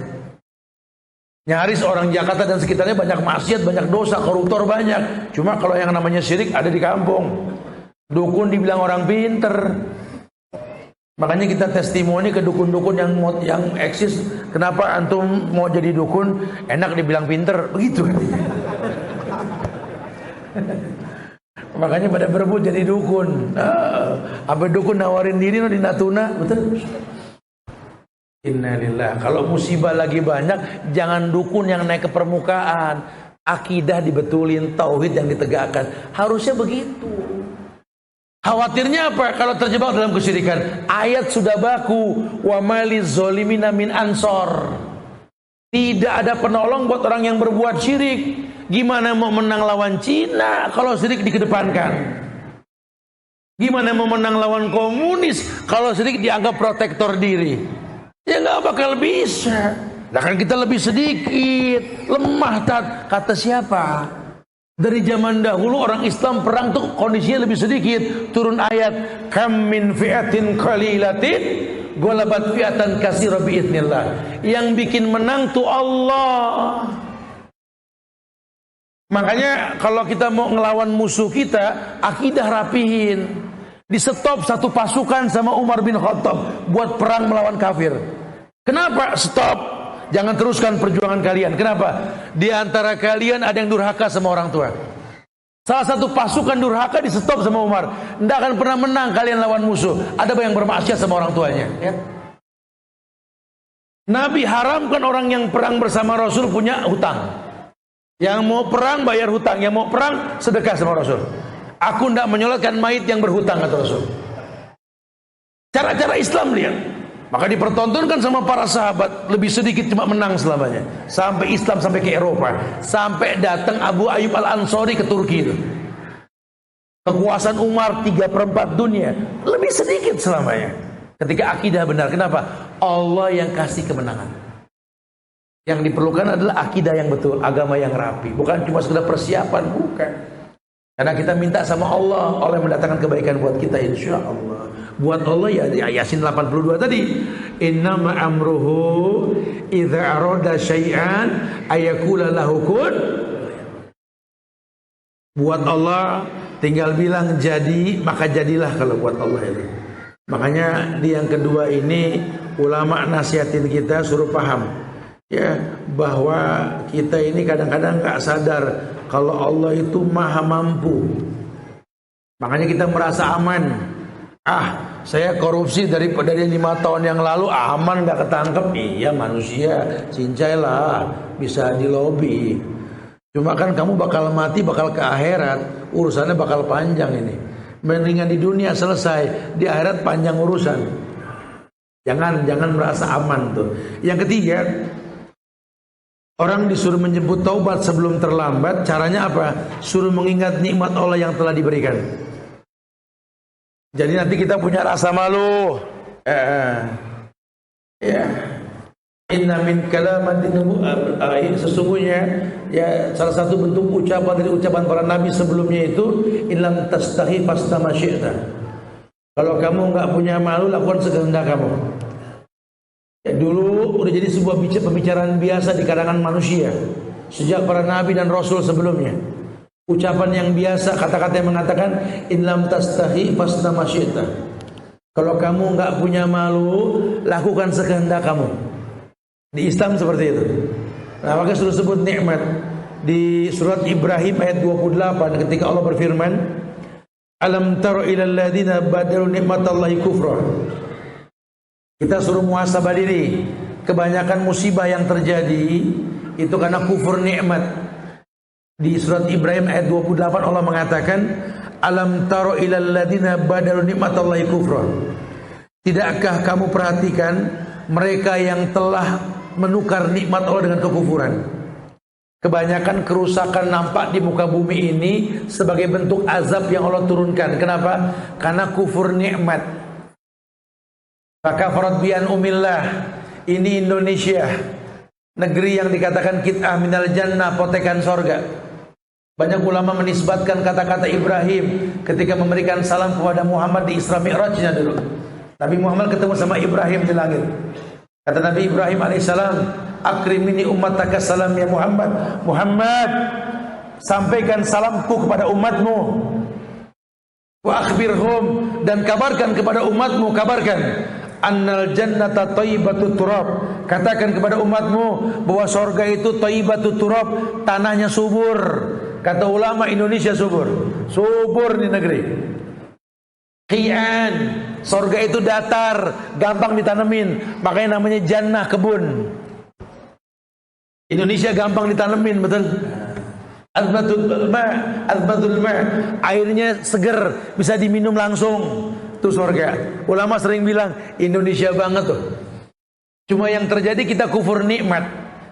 Speaker 2: Nyaris orang Jakarta dan sekitarnya banyak maksiat, banyak dosa, koruptor banyak. Cuma kalau yang namanya syirik ada di kampung. Dukun dibilang orang pinter. Makanya kita testimoni ke dukun-dukun yang eksis. Kenapa antum mau jadi dukun? Enak dibilang pinter, begitu. Makanya pada berebut jadi dukun. Apa dukun nawarin diri di Natuna, betul? Innalillah. Kalau musibah lagi banyak, jangan dukun yang naik ke permukaan. Akidah dibetulin, tauhid yang ditegakkan. Harusnya begitu. Khawatirnya apa? Kalau terjebak dalam kesyirikan. Ayat sudah baku. Wa maliz zolimina min ansor. Tidak ada penolong buat orang yang berbuat syirik. Gimana mau menang lawan Cina kalau syirik dikedepankan? Gimana mau menang lawan komunis kalau syirik dianggap protektor diri? Ya nggak bakal bisa. Nah kan kita lebih sedikit, lemah tat. Kata siapa? Dari zaman dahulu orang Islam perang tuh kondisinya lebih sedikit. Turun ayat, kam min fi'atin qalilatin ghalabat fi'atan katsirah biidznillah. Yang bikin menang tuh Allah. Makanya kalau kita mau ngelawan musuh kita, akidah rapihin. Di stop satu pasukan sama Umar bin Khattab buat perang melawan kafir. Kenapa stop? Jangan teruskan perjuangan kalian. Kenapa? Di antara kalian ada yang durhaka sama orang tua. Salah satu pasukan durhaka di stop sama Umar. Tidak akan pernah menang kalian lawan musuh. Ada yang bermaksiat sama orang tuanya. Ya. Nabi haramkan orang yang perang bersama Rasul punya hutang. Yang mau perang bayar hutang, yang mau perang sedekah sama Rasul. Aku tidak menyolatkan mayit yang berhutang, kata Rasul. Cara-cara Islam lihat. Maka dipertontonkan sama para sahabat. Lebih sedikit cuma menang selamanya. Sampai Islam sampai ke Eropa. Sampai datang Abu Ayyub Al-Ansari ke Turki itu. Kekuasaan Umar 3/4 dunia. Lebih sedikit selamanya. Ketika akidah benar. Kenapa? Allah yang kasih kemenangan. Yang diperlukan adalah akidah yang betul. Agama yang rapi. Bukan cuma sekedar persiapan. Bukan. Karena kita minta sama Allah. Allah yang mendatangkan kebaikan buat kita, insya Allah. Buat Allah ya Yasin 82 tadi. Innama amruhu idza arada syai'an ayakula lahu kun. Buat Allah tinggal bilang jadi, maka jadilah kalau buat Allah itu. Makanya di yang kedua ini ulama nasihatin kita suruh paham ya bahwa kita ini kadang-kadang nggak sadar kalau Allah itu maha mampu. Makanya kita merasa aman. Saya korupsi dari 5 tahun yang lalu aman gak ketangkep. Iya manusia, cincailah, bisa dilobi. Cuma kan kamu bakal mati, bakal ke akhirat, urusannya bakal panjang ini. Mendingan di dunia selesai, di akhirat panjang urusan. Jangan merasa aman tuh. Yang ketiga, orang disuruh menyebut taubat sebelum terlambat. Caranya apa? Suruh mengingat nikmat Allah yang telah diberikan. Jadi nanti kita punya rasa malu. Ya. Inna min kalamatin sesungguhnya ya salah satu bentuk ucapan dari ucapan para nabi sebelumnya itu illam tastahi fastama syi'ta. Kalau kamu enggak punya malu, lakukan sekehendak kamu. Ya, dulu udah jadi sebuah pembicaraan biasa di kalangan manusia sejak para nabi dan rasul sebelumnya. Ucapan yang biasa, kata-kata yang mengatakan in lam tastahi fastama syi'ta. Kalau kamu enggak punya malu, lakukan sekehendak kamu. Di Islam seperti itu. Nah, maka sudah sebut nikmat di surat Ibrahim ayat 28 ketika Allah berfirman, "Alam tara ilal ladzina badalu nikmatallahi kufra." Kita suruh muhasabah diri. Kebanyakan musibah yang terjadi itu karena kufur nikmat. Di surat Ibrahim ayat 28 Allah mengatakan, "Alam taro ilal ladina badalu nikmatallahi kufra." Tidakkah kamu perhatikan mereka yang telah menukar nikmat Allah dengan kekufuran? Kebanyakan kerusakan nampak di muka bumi ini sebagai bentuk azab yang Allah turunkan. Kenapa? Karena kufur nikmat. Fakafarat bi'an umillah. Ini Indonesia, negeri yang dikatakan kit'ah minal jannah, potekan sorga. Banyak ulama menisbatkan kata-kata Ibrahim ketika memberikan salam kepada Muhammad di Isra Mi'rajnya dulu. Nabi Muhammad ketemu sama Ibrahim di langit. Kata Nabi Ibrahim alaihissalam, "Akrimini ummataka salam ya Muhammad." Muhammad, sampaikan salamku kepada umatmu. Wa akhbirhum, dan kabarkan kepada umatmu, kabarkan annal jannata thayyibatut turab. Katakan kepada umatmu bahwa surga itu thayyibatut turab, tanahnya subur. Kata ulama Indonesia subur di negeri. Qian, surga itu datar, gampang ditanemin, makanya namanya jannah, kebun. Indonesia gampang ditanemin, betul. Azbatul ma, airnya seger, bisa diminum langsung. Itu surga. Ulama sering bilang Indonesia banget tuh. Cuma yang terjadi kita kufur nikmat.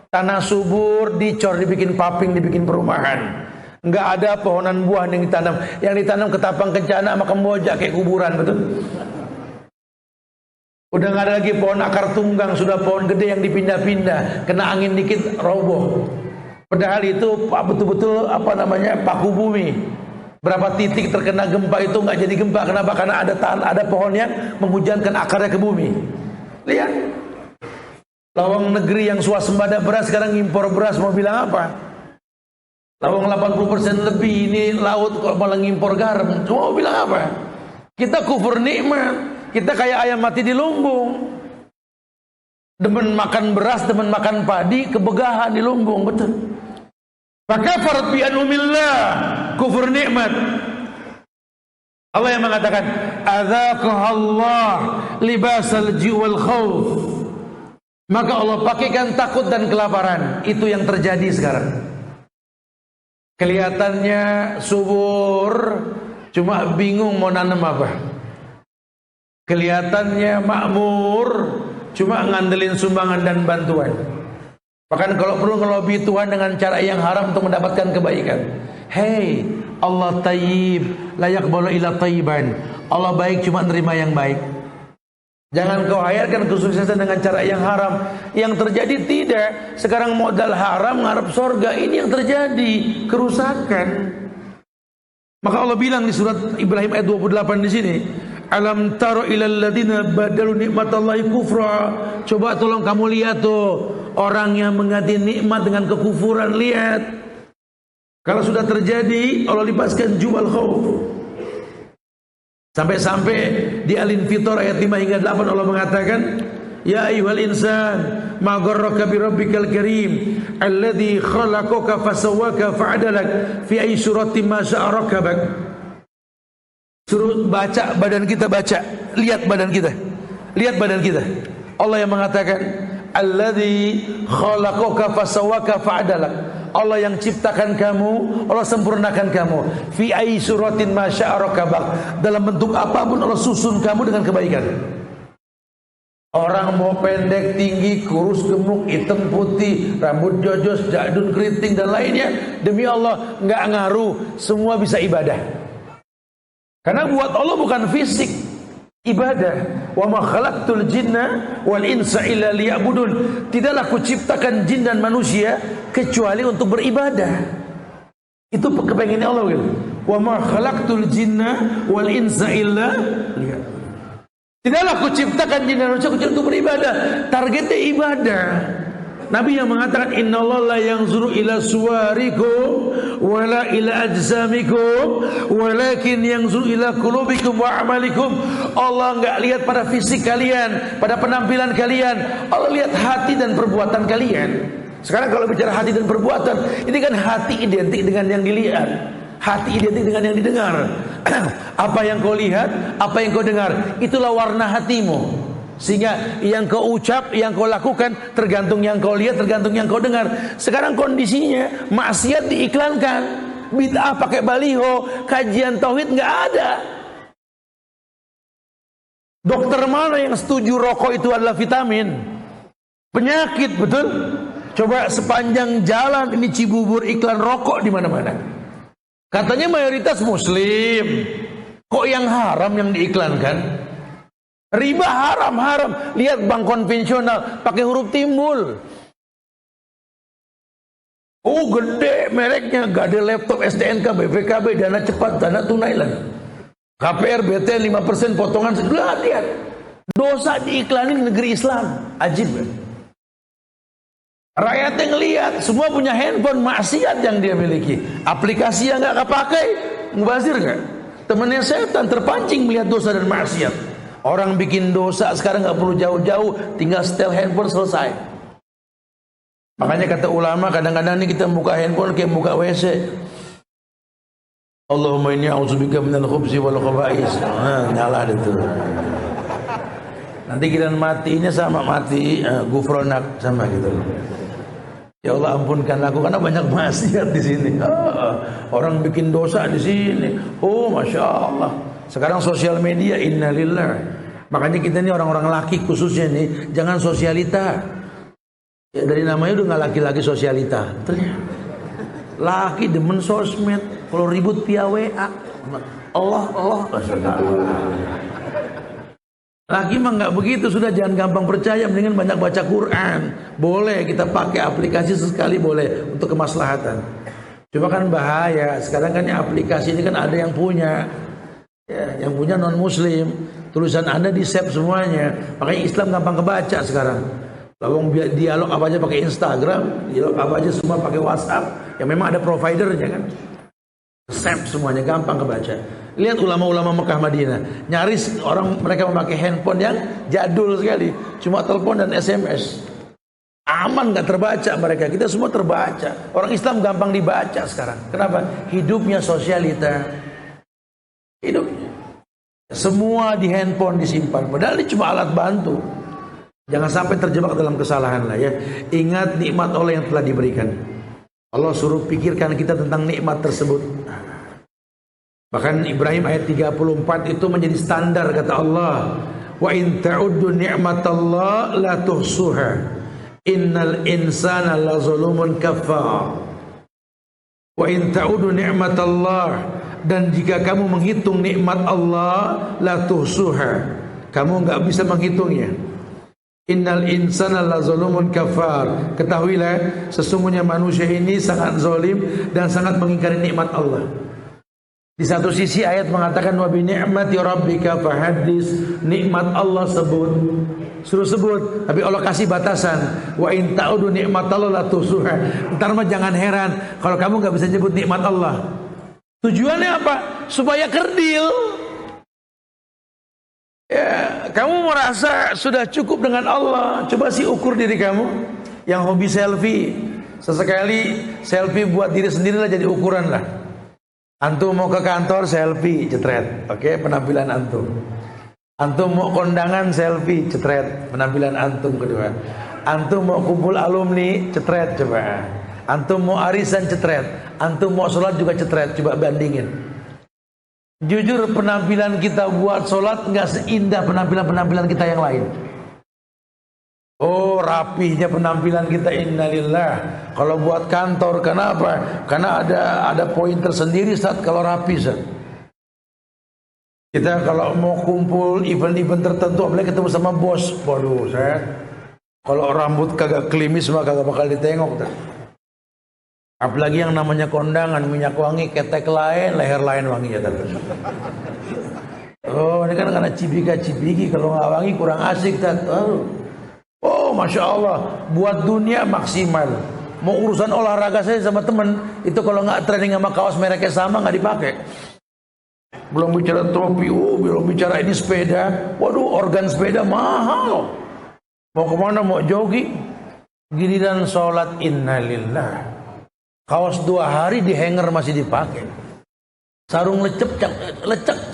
Speaker 2: Tanah subur, dicor, dibikin paping, dibikin perumahan. Enggak ada pohonan buah yang ditanam. Yang ditanam ketapang kencana sama Kamboja kayak kuburan, betul. Udah nggak ada lagi pohon akar tunggang, sudah pohon gede yang dipindah-pindah, kena angin dikit roboh. Padahal itu betul-betul paku bumi. Berapa titik terkena gempa itu nggak jadi gempa. Kenapa? Karena ada pohon yang menghujankan akarnya ke bumi. Lihat, lawang negeri yang swasembada beras sekarang impor beras, mau bilang apa? Lawang 80% lebih, ini laut kok malah ngimpor garam. Mau bilang apa? Kita kufur nikmat. Kita kayak ayam mati di lumbung. Demen makan beras, demen makan padi, kebegahan di lumbung, betul. Maka farat bi anumillah, kufur nikmat. Allah yang mengatakan, adzaqahallah libasal jiwal khauf. Maka Allah pakaikan takut dan kelaparan. Itu yang terjadi sekarang. Kelihatannya subur, cuma bingung mau nanam apa. Kelihatannya makmur, cuma ngandelin sumbangan dan bantuan. Bahkan kalau perlu ngelobi Tuhan dengan cara yang haram untuk mendapatkan kebaikan. Hey, Allah tayyib, la yaqbalu illa tayyiban. Allah baik, cuma nerima yang baik. Jangan kau hayalkan kesuksesan dengan cara yang haram. Yang terjadi tidak. Sekarang modal haram ngarep sorga. Ini yang terjadi, kerusakan. Maka Allah bilang di surat Ibrahim ayat 28 di sini, alam taro ilal ladina badalu nikmatallahi kufra. Coba tolong kamu lihat tuh, orang yang mengganti nikmat dengan kekufuran. Lihat, kalau sudah terjadi Allah lepaskan jual khauf. Sampai-sampai di Al-Infitar ayat 5 hingga 8 Allah mengatakan, ya ayyuhal insan ma gharraka bi rabbikal karim alladzi khalaqaka fasawwaka fa'adalak fi ayyi suratin ma syaa rakabak. Suruh baca badan kita, baca, lihat badan kita. Lihat badan kita. Allah yang mengatakan, alladzi khalaqaka fasawwaka fa'adalak. Allah yang ciptakan kamu, Allah sempurnakan kamu. Fi ayyi suratin ma syaa rakabak. Dalam bentuk apapun Allah susun kamu dengan kebaikan. Orang mau pendek, tinggi, kurus, gemuk, hitam, putih, rambut jojos, jadun, keriting dan lainnya, demi Allah nggak ngaruh, semua bisa ibadah. Karena buat Allah bukan fisik, ibadah. Wa ma khalaqtul jinna wal insa illa liya'budun. Tidaklah kuciptakan jin dan manusia kecuali untuk beribadah. Itu kepengennya Allah gitu. Wa ma khalaqtul jinna wal insa illa liya'budun. Tidaklah kuciptakan jin dan manusia kecuali untuk beribadah. Targetnya ibadah. Nabi yang mengatakan, innallaha la yanzuru ila suwarikum wala ila ajsamikum walakin yanzuru ila qulubikum wa a'malikum. Allah enggak lihat pada fisik kalian, pada penampilan kalian. Allah lihat hati dan perbuatan kalian. Sekarang kalau bicara hati dan perbuatan, ini kan hati identik dengan yang dilihat, hati identik dengan yang didengar. Apa yang kau lihat, apa yang kau dengar, itulah warna hatimu. Sehingga yang kau ucap, yang kau lakukan tergantung yang kau lihat, tergantung yang kau dengar. Sekarang kondisinya maksiat diiklankan, bid'ah pakai baliho, kajian tauhid nggak ada. Dokter mana yang setuju rokok itu adalah vitamin? Penyakit, betul? Coba sepanjang jalan ini Cibubur iklan rokok di mana-mana. Katanya mayoritas muslim. Kok yang haram yang diiklankan? Riba haram. Lihat bank konvensional pakai huruf timbul. Oh gede mereknya, gade laptop, STNK, BPKB, dana cepat, dana tunai lagi. KPR, BT 5% potongan. Lihat, dosa diiklanin negeri Islam. Ajib kan? Rakyat yang lihat, semua punya handphone, maksiat yang dia miliki. Aplikasi yang gak kepakai, mubazir gak? Temennya setan terpancing melihat dosa dan maksiat. Orang bikin dosa sekarang gak perlu jauh-jauh, tinggal setel handphone selesai. Makanya kata ulama, kadang-kadang ini kita buka handphone kayak buka WC. Allahumma inni a'udzubika minal khubzi wal khaba'is. Nah, nyala itu. Nanti kita matinya sama mati gufronak sama gitu. Ya Allah ampunkan aku karena banyak maksiat di sini. Orang bikin dosa di sini. Oh, masya Allah. Sekarang sosial media, innalillah. Makanya kita ini orang-orang laki khususnya nih, jangan sosialita. Ya, dari namanya udah nggak laki-laki sosialita. Laki demen sosmed, kalau ribut via WA. Allah. Laki mah nggak begitu, sudah jangan gampang percaya, mendingan banyak baca Quran. Boleh kita pakai aplikasi sesekali boleh untuk kemaslahatan. Cuma kan bahaya, sekarang kan aplikasi ini kan ada yang punya, ya, yang punya non muslim, tulisan Anda di save semuanya. Makanya Islam gampang kebaca sekarang. Lawang dialog apa aja pakai Instagram, dialog apa aja semua pakai WhatsApp, yang memang ada providernya kan. Save semuanya gampang kebaca. Lihat ulama-ulama Mekah Madinah, nyaris orang mereka memakai handphone yang jadul sekali, cuma telepon dan SMS. Aman, nggak terbaca mereka. Kita semua terbaca. Orang Islam gampang dibaca sekarang. Kenapa? Hidupnya sosialita. Hidupnya semua di handphone disimpan. Padahal ini cuma alat bantu. Jangan sampai terjebak dalam kesalahan lah ya. Ingat nikmat Allah yang telah diberikan. Allah suruh pikirkan kita tentang nikmat tersebut. Bahkan Ibrahim ayat 34 itu menjadi standar kata Allah. Wa in ta'uddu ni'matallah la tuhsuha. Innal insana la zalumun kafar. Wa in ta'uddu ni'matallah, dan jika kamu menghitung nikmat Allah la tuhsuha, kamu enggak bisa menghitungnya. Innal insana la zalumun kafar. Ketahuilah sesungguhnya manusia ini sangat zalim dan sangat mengingkari nikmat Allah. Di satu sisi ayat mengatakan wa bi ni'mati rabbika fahaddits, nikmat Allah suruh sebut, tapi Allah kasih batasan wa in ta'udu ni'matallahi la tuhsuha. Entar mah jangan heran kalau kamu enggak bisa nyebut nikmat Allah. Tujuannya apa? Supaya kerdil. Ya, kamu merasa sudah cukup dengan Allah. Coba sih ukur diri kamu yang hobi selfie. Sesekali selfie buat diri sendiri lah jadi ukuran lah. Antum mau ke kantor selfie, cetret. Oke, penampilan antum. Antum mau kondangan selfie, cetret. Penampilan antum kedua. Antum mau kumpul alumni, cetret coba. Antum mau arisan, cetret. Antum mau sholat juga cetret. Coba bandingin. Jujur penampilan kita buat sholat nggak seindah penampilan kita yang lain. Oh, rapihnya penampilan kita, innalillah. Kalau buat kantor, kenapa? Karena ada poin tersendiri saat kalau rapi saat. Kita kalau mau kumpul event-event tertentu, apalagi ketemu sama bos, waduh saya kalau rambut kagak klimis mah kagak bakal ditengok tak. Apalagi yang namanya kondangan, minyak wangi, ketek lain, leher lain wanginya tak. Oh, ini kan karena cibika-cibiki, kalau nggak wangi kurang asik tak. Oh, Masya Allah, buat dunia maksimal. Mau urusan olahraga saya sama temen, itu kalau nggak training sama kaos mereknya sama nggak dipakai. Belum bicara topi, belum bicara ini sepeda. Waduh, organ sepeda mahal. Mau kemana, mau jogging, giliran sholat, innalillah. Kaos 2 hari di hanger masih dipakai. Sarung lecek,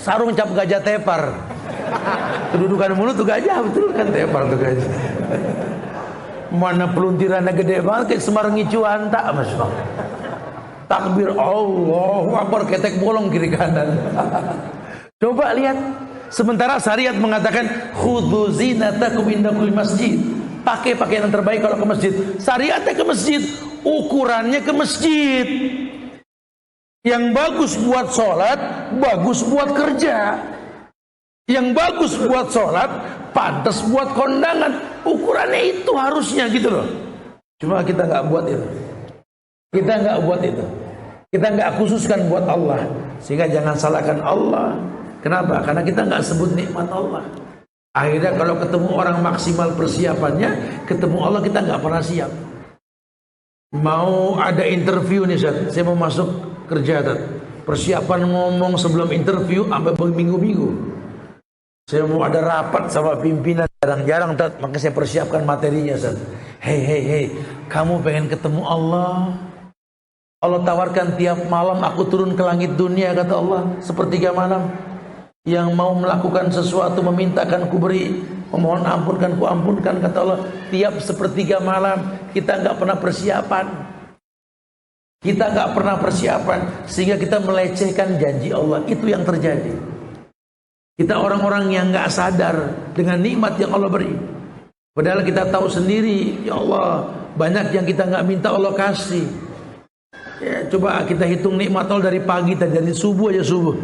Speaker 2: sarung cap gajah tepar. Kedudukan mulut tuh gajah, betul kan, tepar tuh gajah. Mana peluntirannya gede banget kayak Semar Ngicuan tak, Mas. Takbir Allahu Akbar, ketek bolong kiri kanan. Coba lihat. Sementara syariat mengatakan khudzu zinatakum inda kulli masjid. Pakai pakaian yang terbaik kalau ke masjid. Syariatnya ke masjid, ukurannya ke masjid. Yang bagus buat sholat, bagus buat kerja. Yang bagus buat sholat, pantas buat kondangan. Ukurannya itu harusnya gitu loh. Cuma kita nggak buat itu. Kita nggak buat itu. Kita nggak khususkan buat Allah. Sehingga jangan salahkan Allah. Kenapa? Karena kita nggak sebut nikmat Allah. Akhirnya kalau ketemu orang maksimal persiapannya, ketemu Allah kita nggak pernah siap. Mau ada interview nih, saya mau masuk kerja, persiapan ngomong sebelum interview sampai berminggu-minggu. Saya mau ada rapat sama pimpinan, jarang-jarang, maka saya persiapkan materinya. Hei, kamu pengen ketemu Allah? Allah tawarkan tiap malam aku turun ke langit dunia, kata Allah, sepertiga malam. Yang mau melakukan sesuatu memintakan ku beri, memohon ampunkan ku ampunkan, kata Allah. Tiap sepertiga malam kita nggak pernah persiapan. Kita nggak pernah persiapan sehingga kita melecehkan janji Allah. Itu yang terjadi. Kita orang-orang yang nggak sadar dengan nikmat yang Allah beri. Padahal kita tahu sendiri, ya Allah, banyak yang kita nggak minta Allah kasih. Ya, coba kita hitung nikmat Allah dari pagi, dari subuh aja subuh.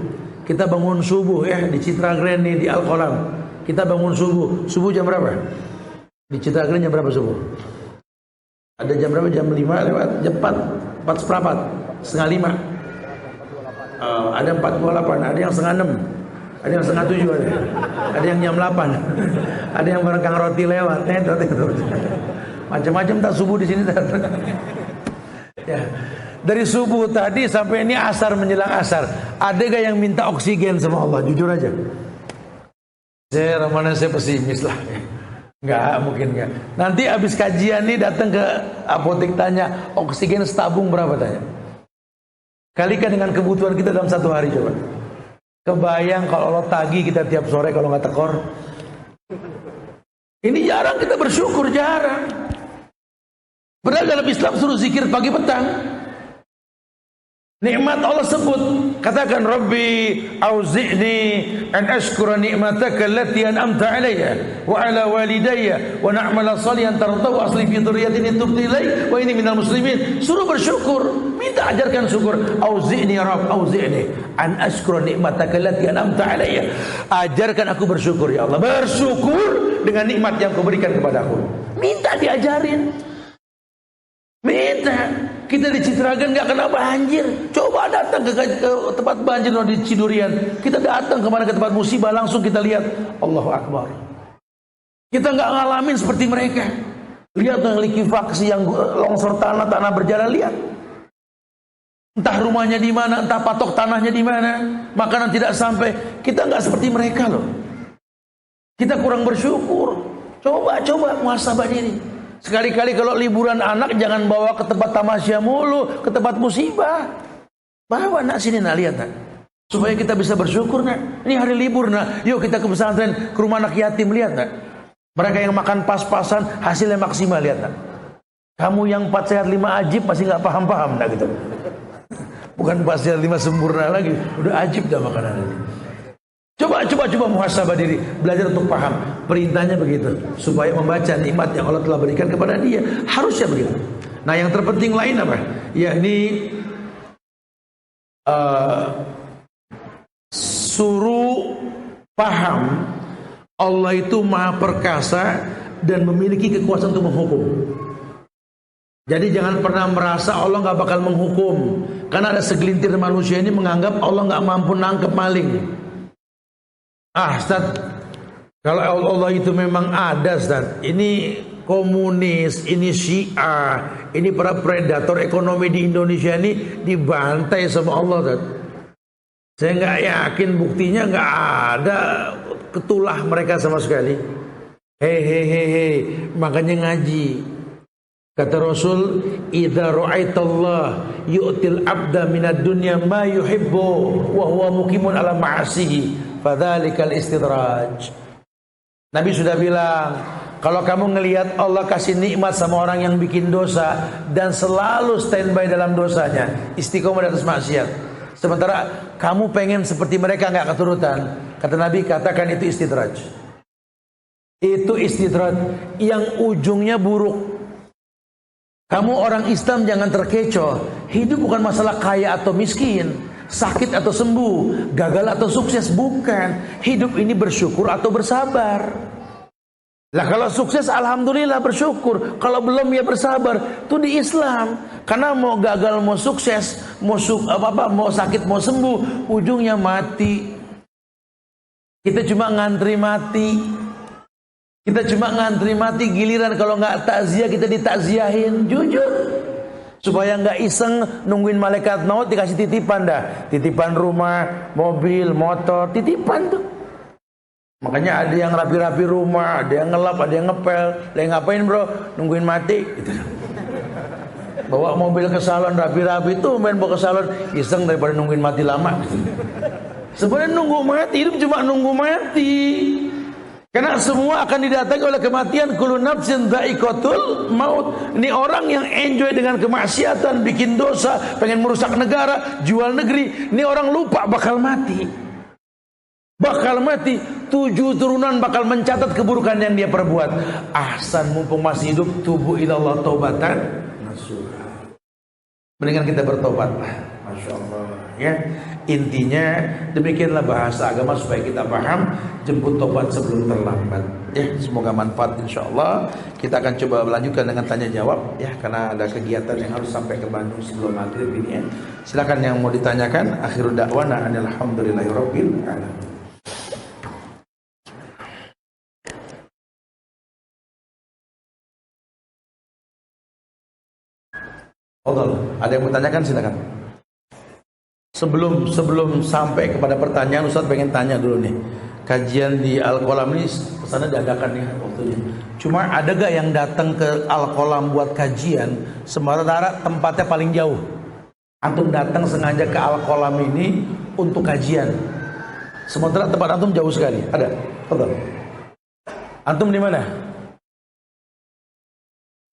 Speaker 2: Kita bangun subuh ya di Citra Grand nih, di Al-Qalam. Kita bangun subuh. Subuh jam berapa? Di Citragan jam berapa subuh? Ada jam berapa? Jam 5 lewat, jam 4 seperempat, setengah 5. Ada 4:28, ada yang setengah 6, ada yang setengah 7, ada yang jam 8, ada yang bareng kang roti lewat, macam-macam tak subuh di sini. Ya. Dari subuh tadi sampai ini asar menjelang asar, ada gak yang minta oksigen sama Allah? Jujur aja. Saya Ramadan saya pesimis lah. Enggak, mungkin enggak. Nanti habis kajian nih datang ke apotek tanya, oksigen setabung berapa tanya? Kalikan dengan kebutuhan kita dalam satu hari coba. Kebayang kalau Allah tagih kita tiap sore kalau nggak tekor. Ini jarang kita bersyukur, jarang. Padahal dalam Islam suruh zikir pagi petang. Nikmat Allah sebut, katakan Rabbi auzi'ni an ashkura ni'mataka allati an'amta alayya wa ala walidayya wa na'mala salihan tardahu asli fi dhurriyyati tubtu ilai wa inni minal muslimin. Suruh bersyukur, minta ajarkan syukur. Auzi'ni ya Rabb, auzi'ni an ashkura ni'mataka allati an'amta alayya. Ajarkan aku bersyukur ya Allah. Bersyukur dengan nikmat yang Kau berikan kepadaku. Minta diajarin. Minta. Kita di Citragan nggak kena banjir. Coba datang ke tempat banjir di Cidurian. Kita datang kemana ke tempat musibah langsung kita lihat Allahu Akbar. Kita nggak ngalamin seperti mereka. Lihat yang likuifaksi, yang longsor tanah berjalan, lihat. Entah rumahnya di mana, entah patok tanahnya di mana, makanan tidak sampai. Kita nggak seperti mereka loh. Kita kurang bersyukur. Coba muhasabah diri. Sekali-kali kalau liburan anak jangan bawa ke tempat tamasya mulu, ke tempat musibah. Bawa nak sini nak, lihat nak. Supaya kita bisa bersyukur nak. Ini hari libur nak. Yuk kita ke pesantren, ke rumah anak yatim, lihat nak. Mereka yang makan pas-pasan hasilnya maksimal, lihat nak. Kamu yang 4 sehat 5 ajib masih nggak paham-paham nak gitu. Bukan 4 sehat 5 sempurna lagi, udah ajib dah makanan ini. Coba muhasabah diri, belajar untuk paham. Perintahnya begitu, supaya membaca nikmat yang Allah telah berikan kepada dia. Harusnya begitu. Nah, yang terpenting lain apa? Yakni suruh paham Allah itu maha perkasa dan memiliki kekuasaan untuk menghukum. Jadi jangan pernah merasa Allah nggak bakal menghukum, karena ada segelintir manusia ini menganggap Allah nggak mampu nangkep maling. Ustaz, kalau Allah itu memang ada, Ustaz, ini komunis, ini Syiah, ini para predator ekonomi di Indonesia ini dibantai sama Allah, Ustaz. Saya nggak yakin, buktinya nggak ada ketulah mereka sama sekali. Hei, makanya ngaji. Kata Rasul, idza ra'aitallah yu'til abda minad dunya ma yuhibbu wa huwa muqimun ala ma'asihi fadzalikal istidraj. Nabi sudah bilang, kalau kamu ngelihat Allah kasih nikmat sama orang yang bikin dosa dan selalu standby dalam dosanya, istiqomah di atas maksiat, sementara kamu pengen seperti mereka nggak keturutan, kata Nabi, katakan itu istidraj. Itu istidraj yang ujungnya buruk. Kamu orang Islam jangan terkecoh. Hidup bukan masalah kaya atau miskin, sakit atau sembuh, gagal atau sukses, bukan. Hidup ini bersyukur atau bersabar. Lah kalau sukses alhamdulillah bersyukur, kalau belum ya bersabar. Itu di Islam. Karena mau gagal mau sukses, mau sakit mau sembuh, ujungnya mati. Kita cuma ngantri mati. Kita cuma ngantri mati, giliran kalau nggak takziah kita ditakziahin, jujur. Supaya nggak iseng nungguin malaikat maut dikasih titipan dah. Titipan rumah, mobil, motor, titipan tuh. Makanya ada yang rapi-rapi rumah, ada yang ngelap, ada yang ngepel. Lagi ngapain bro? Nungguin mati gitu. Bawa mobil ke salon rapi-rapi tuh, main bawa ke salon, iseng daripada nungguin mati lama gitu. Sebenarnya nunggu mati, hidup cuma nunggu mati. Karena semua akan didatangi oleh kematian. Kullu nafsin dha'iqatul maut. Ini orang yang enjoy dengan kemaksiatan, bikin dosa, pengen merusak negara, jual negeri. Ini orang lupa bakal mati. Bakal mati. 7 turunan bakal mencatat keburukan yang dia perbuat. Ahsan, mumpung masih hidup, tubuh ilallah taubatan nasuha. Mendingan kita bertobat. Masya Allah. Ya, intinya demikianlah bahasa agama supaya kita paham, jemput tobat sebelum terlambat. Ya, semoga manfaat insya Allah. Kita akan coba melanjutkan dengan tanya jawab ya, karena ada kegiatan yang harus sampai ke Bandung sebelum maghrib ini ya. Silakan yang mau ditanyakan. Akhirul da'wana alhamdulillahirabbil alamin. Ada yang bertanyakan silakan. Sebelum sampai kepada pertanyaan, Ustaz pengen tanya dulu nih. Kajian di Al-Qalam ini pesannya diadakan nih waktunya. Cuma ada gak yang datang ke Al-Qalam buat kajian sementara tempatnya paling jauh? Antum datang sengaja ke Al-Qalam ini untuk kajian, sementara tempat antum jauh sekali. Ada? Betul. Antum di mana?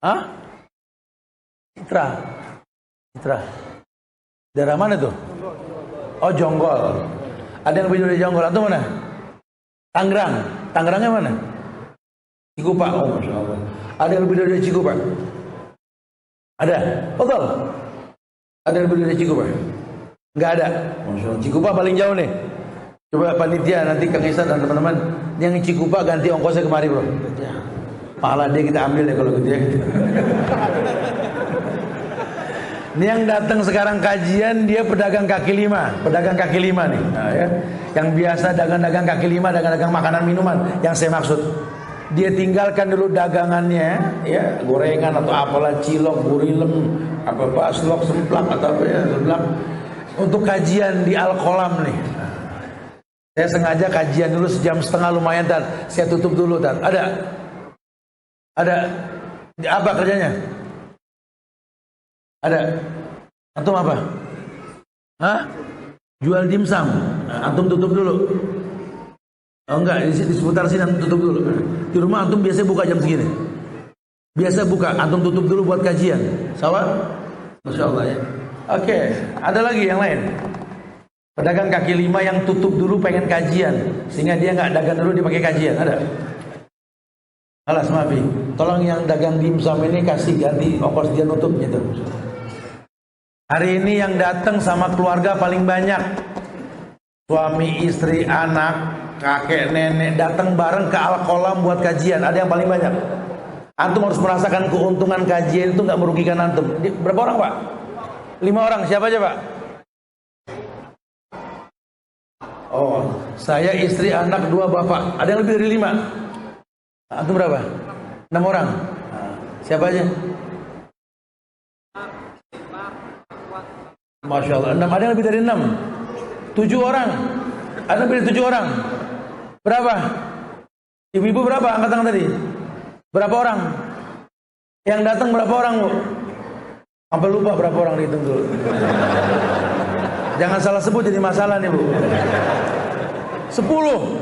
Speaker 2: Hah? Citra. Daerah mana tuh? Oh, Jonggol. Ada yang lebih dari Jonggol. Antum mana? Tangerang. Tangerangnya mana? Cikupa. Oh, Masya Allah. Ada yang lebih dari Cikupa? Ada? Betul. Ada yang lebih dari Cikupa? Enggak ada. Masya Allah. Cikupa paling jauh nih. Coba panitia nanti Kang Isa dan teman-teman yang Cikupa ganti ongkosnya kemari, bro. Pahala dia kita ambil ya kalau gitu ya. Ini yang datang sekarang kajian dia pedagang kaki lima nih, nah, ya. Yang biasa dagang-dagang kaki lima, dagang-dagang makanan minuman. Yang saya maksud, dia tinggalkan dulu dagangannya, ya gorengan atau apalah, cilok, burilem, apa baslok, semplak atau apa ya, semplak, untuk kajian di Al-Qalam nih. Saya sengaja kajian dulu sejam setengah lumayan, Tan. Saya tutup dulu, Tan. Ada apa kerjanya? Ada. Antum apa? Hah? Jual dimsum. Nah, antum tutup dulu. Oh enggak, di seputar sini antum tutup dulu. Di rumah antum biasa buka jam segini. Biasa buka, antum tutup dulu buat kajian. Sawah? Masya Allah ya. Oke, ada lagi yang lain. Pedagang kaki lima yang tutup dulu pengen kajian, sehingga dia nggak dagang dulu, dia pakai kajian. Ada? Alas maafi. Tolong yang dagang dimsum ini kasih ganti ongkos dia nutup gitu. Hari ini yang datang sama keluarga paling banyak, suami, istri, anak, kakek, nenek datang bareng ke Al-Qalam buat kajian. Ada yang paling banyak. Antum harus merasakan keuntungan kajian itu nggak merugikan antum. Berapa orang, Pak? 5 orang. Siapa aja, Pak? Oh, saya, istri, anak, 2 bapak. Ada yang lebih dari 5? Antum berapa? 6 orang. Siapa aja? Masya Allah, 6. Ada yang lebih dari 6? 7 orang. Ada yang lebih dari 7 orang? Berapa? Ibu-ibu berapa angkat tangan tadi? Berapa orang? Yang datang berapa orang, Bu? Sampai lupa berapa orang, dihitung dulu. Jangan salah sebut jadi masalah nih, Bu. 10.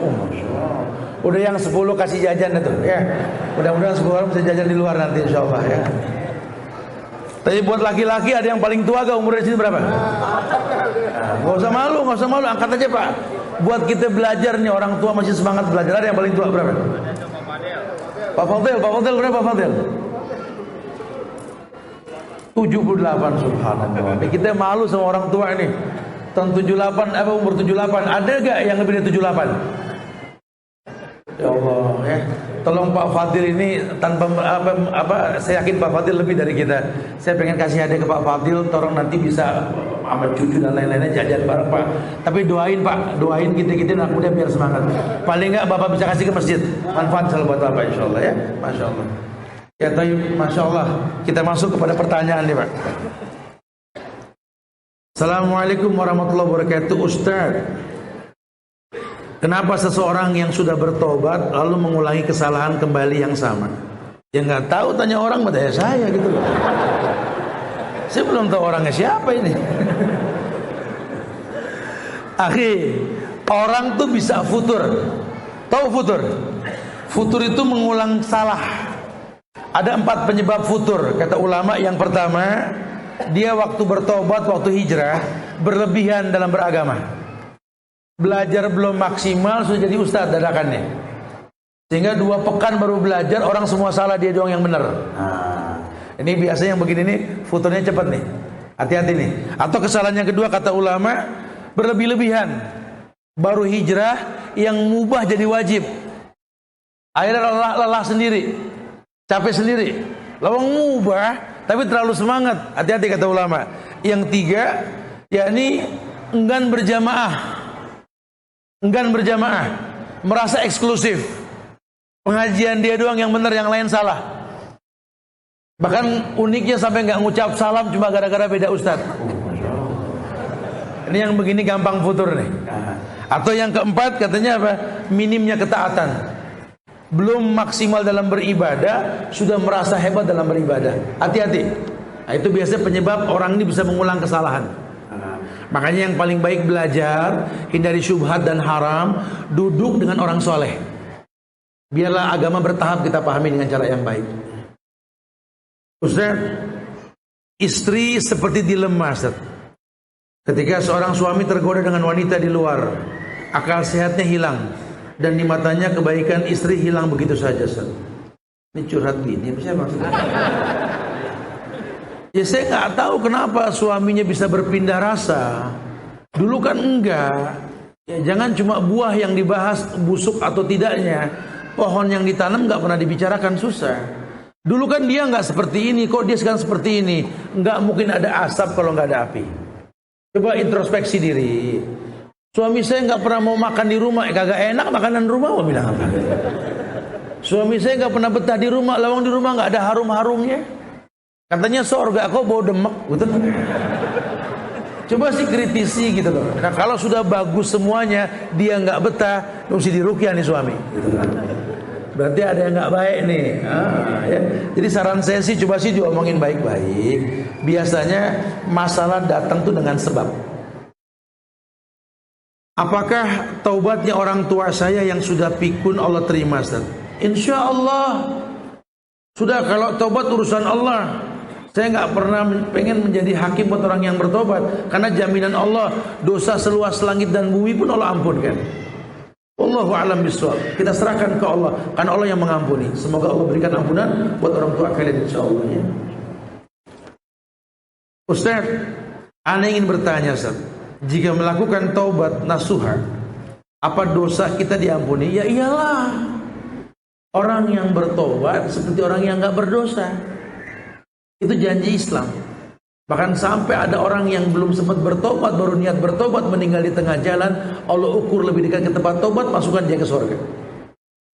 Speaker 2: Oh, Masya Allah. Udah yang 10 kasih jajan itu ya. Mudah-mudahan 10 orang bisa jajan di luar nanti insya Allah ya. Tapi buat laki-laki ada yang paling tua gak umurnya di sini berapa? Nah, gak usah malu, angkat aja Pak. Buat kita belajar nih, orang tua masih semangat belajar. Ada yang paling tua berapa? Pak Fadil berapa Pak Fadil? 78, subhanallah. Kita malu sama orang tua ini. Tahun 78, umur 78. Ada gak yang lebih dari 78? Ya Allah ya. Tolong Pak Fadil ini tanpa saya yakin Pak Fadil lebih dari kita. Saya pengen kasih hadiah ke Pak Fadil, tolong nanti bisa sama cucu dan lain-lainnya jajan bareng Pak. Tapi doain Pak, doain kita anak muda biar semangat. Paling enggak Bapak bisa kasih ke masjid. Manfaat selalu buat Bapak insyaallah ya. Masya Allah. Ya tayyib, Masya Allah. Kita masuk kepada pertanyaan nih Pak. Assalamualaikum warahmatullahi wabarakatuh. Ustaz, kenapa seseorang yang sudah bertobat lalu mengulangi kesalahan kembali yang sama? Ya nggak tahu, tanya orang, tanya saya gitu loh. Saya belum tahu orangnya siapa ini. Akhi, orang tuh bisa futur. Tahu futur? Futur itu mengulang salah. Ada 4 penyebab futur kata ulama. Yang pertama, dia waktu bertobat, waktu hijrah berlebihan dalam beragama. Belajar belum maksimal sudah jadi ustaz dadakannya, sehingga 2 pekan baru belajar, orang semua salah, dia doang yang benar. Nah, ini biasanya yang begini nih futurnya cepat nih. Hati-hati nih. Atau kesalahan yang kedua kata ulama, berlebih-lebihan. Baru hijrah yang mubah jadi wajib. Akhirnya lelah sendiri, capek sendiri. Lawang mubah tapi terlalu semangat. Hati-hati kata ulama. Yang tiga, yakni enggan berjamaah. Enggan berjamaah, merasa eksklusif. Pengajian dia doang yang benar, yang lain salah. Bahkan uniknya sampai nggak ngucap salam cuma gara-gara beda ustadz. Ini yang begini gampang futur nih. Atau yang keempat katanya apa? Minimnya ketaatan. Belum maksimal dalam beribadah, sudah merasa hebat dalam beribadah. Hati-hati. Nah, itu biasanya penyebab orang ini bisa mengulang kesalahan. Makanya yang paling baik belajar, hindari syubhat dan haram, duduk dengan orang soleh. Biarlah agama bertahap kita pahami dengan cara yang baik. Ustaz, istri seperti dilema, Ustaz. Ketika seorang suami tergoda dengan wanita di luar, akal sehatnya hilang, dan di matanya kebaikan istri hilang begitu saja, Ustaz. Ini curhat gini, apa sih maksudnya? Ya saya nggak tahu kenapa suaminya bisa berpindah rasa. Dulu kan enggak. Ya, jangan cuma buah yang dibahas busuk atau tidaknya. Pohon yang ditanam nggak pernah dibicarakan, susah. Dulu kan dia nggak seperti ini, kok dia sekarang seperti ini. Nggak mungkin ada asap kalau nggak ada api. Coba introspeksi diri. Suami saya nggak pernah mau makan di rumah, kagak enak makanan rumah, mau bilang apa? Suami saya nggak pernah betah di rumah, lawang di rumah nggak ada harum-harumnya. Katanya surga kok bau demek, betul? Coba sih kritisi gitu loh. Nah kalau sudah bagus semuanya, dia nggak betah, mesti diruqyah nih suami. Berarti ada yang nggak baik nih. Ya. Jadi saran saya sih coba sih diomongin baik-baik. Biasanya masalah datang tuh dengan sebab. Apakah taubatnya orang tua saya yang sudah pikun Allah terima, Ustaz? Insya Allah. Sudah, kalau taubat urusan Allah. Saya nggak pernah pengen menjadi hakim buat orang yang bertobat, karena jaminan Allah, dosa seluas langit dan bumi pun Allah ampunkan. Wallahu a'lam bishawab. Kita serahkan ke Allah, karena Allah yang mengampuni. Semoga Allah berikan ampunan buat orang tua kalian insyaallah ya. Ustaz, ana ingin bertanya, Ustaz. Jika melakukan taubat nasuha, apa dosa kita diampuni? Ya iyalah. Orang yang bertobat seperti orang yang nggak berdosa. Itu janji Islam. Bahkan sampai ada orang yang belum sempat bertobat, baru niat bertobat, meninggal di tengah jalan, Allah ukur lebih dekat ke tempat tobat, masukkan dia ke surga.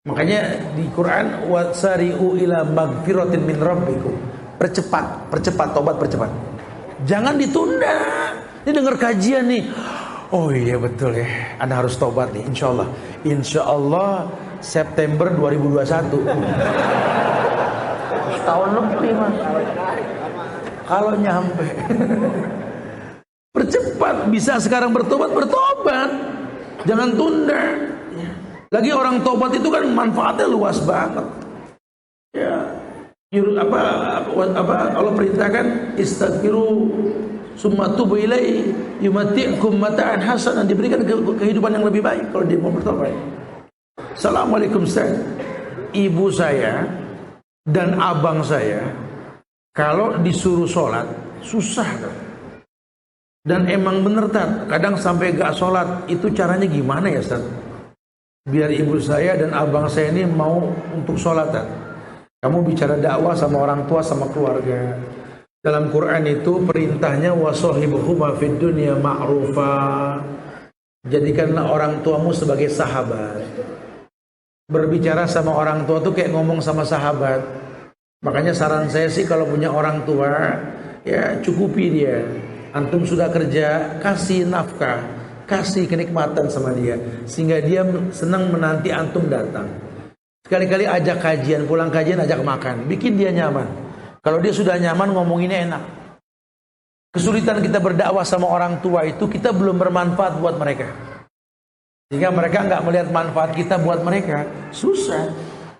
Speaker 2: Makanya di Quran, wasari'u ila magfiratin min rabbikum. Percepat tobat, percepat. Jangan ditunda. Ini dengar kajian nih. Oh iya betul ya, Anda harus tobat nih, insyaallah. Insyaallah September 2021. Setahun lebih, Mas. Kalau nyampe. Percepat, bisa sekarang bertobat. Jangan tunda. Lagi orang tobat itu kan manfaatnya luas banget. Ya. Allah perintahkan istaghfiru summa tubu ilaihi yumati'kum mata'an hasanan, diberikan kehidupan yang lebih baik kalau dia mau bertobat. Assalamualaikum Ustaz. Ibu saya dan abang saya kalau disuruh sholat susah kan? Dan emang bener Tat, kadang sampai gak sholat. Itu caranya gimana ya Tat? Biar ibu saya dan abang saya ini mau untuk sholat Tat. Kamu bicara dakwah sama orang tua, sama keluarga. Dalam Quran itu perintahnya wasohibuhuma fid dunya ma'rufa. Jadikanlah orang tuamu sebagai sahabat. Berbicara sama orang tua tuh kayak ngomong sama sahabat. Makanya saran saya sih kalau punya orang tua, ya cukupi dia. Antum sudah kerja, kasih nafkah, kasih kenikmatan sama dia, sehingga dia senang menanti antum datang. Sekali-kali ajak kajian, pulang kajian ajak makan, bikin dia nyaman. Kalau dia sudah nyaman, ngomonginnya enak. Kesulitan kita berdakwah sama orang tua itu kita belum bermanfaat buat mereka. Jika mereka nggak melihat manfaat kita buat mereka, susah.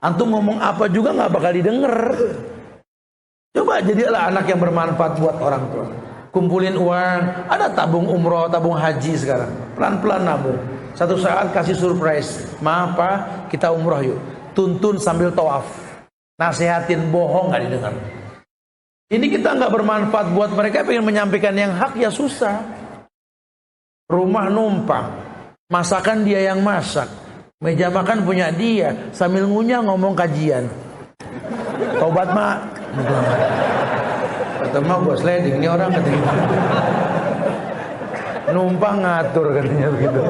Speaker 2: Antum ngomong apa juga nggak bakal didengar. Coba jadilah anak yang bermanfaat buat orang tua. Kumpulin uang, ada tabung umroh, tabung haji sekarang. Pelan-pelan nabung. Satu saat kasih surprise. Maaf Pak, kita umroh yuk. Tuntun sambil tawaf. Nasihatin, bohong nggak didengar. Ini kita nggak bermanfaat buat mereka, pengen menyampaikan yang hak ya susah. Rumah numpang, masakan dia yang masak, meja makan punya dia, sambil ngunyah ngomong kajian. Tobat mak, kata mak gua sliding ini orang katanya. Numpang ngatur katanya begitu.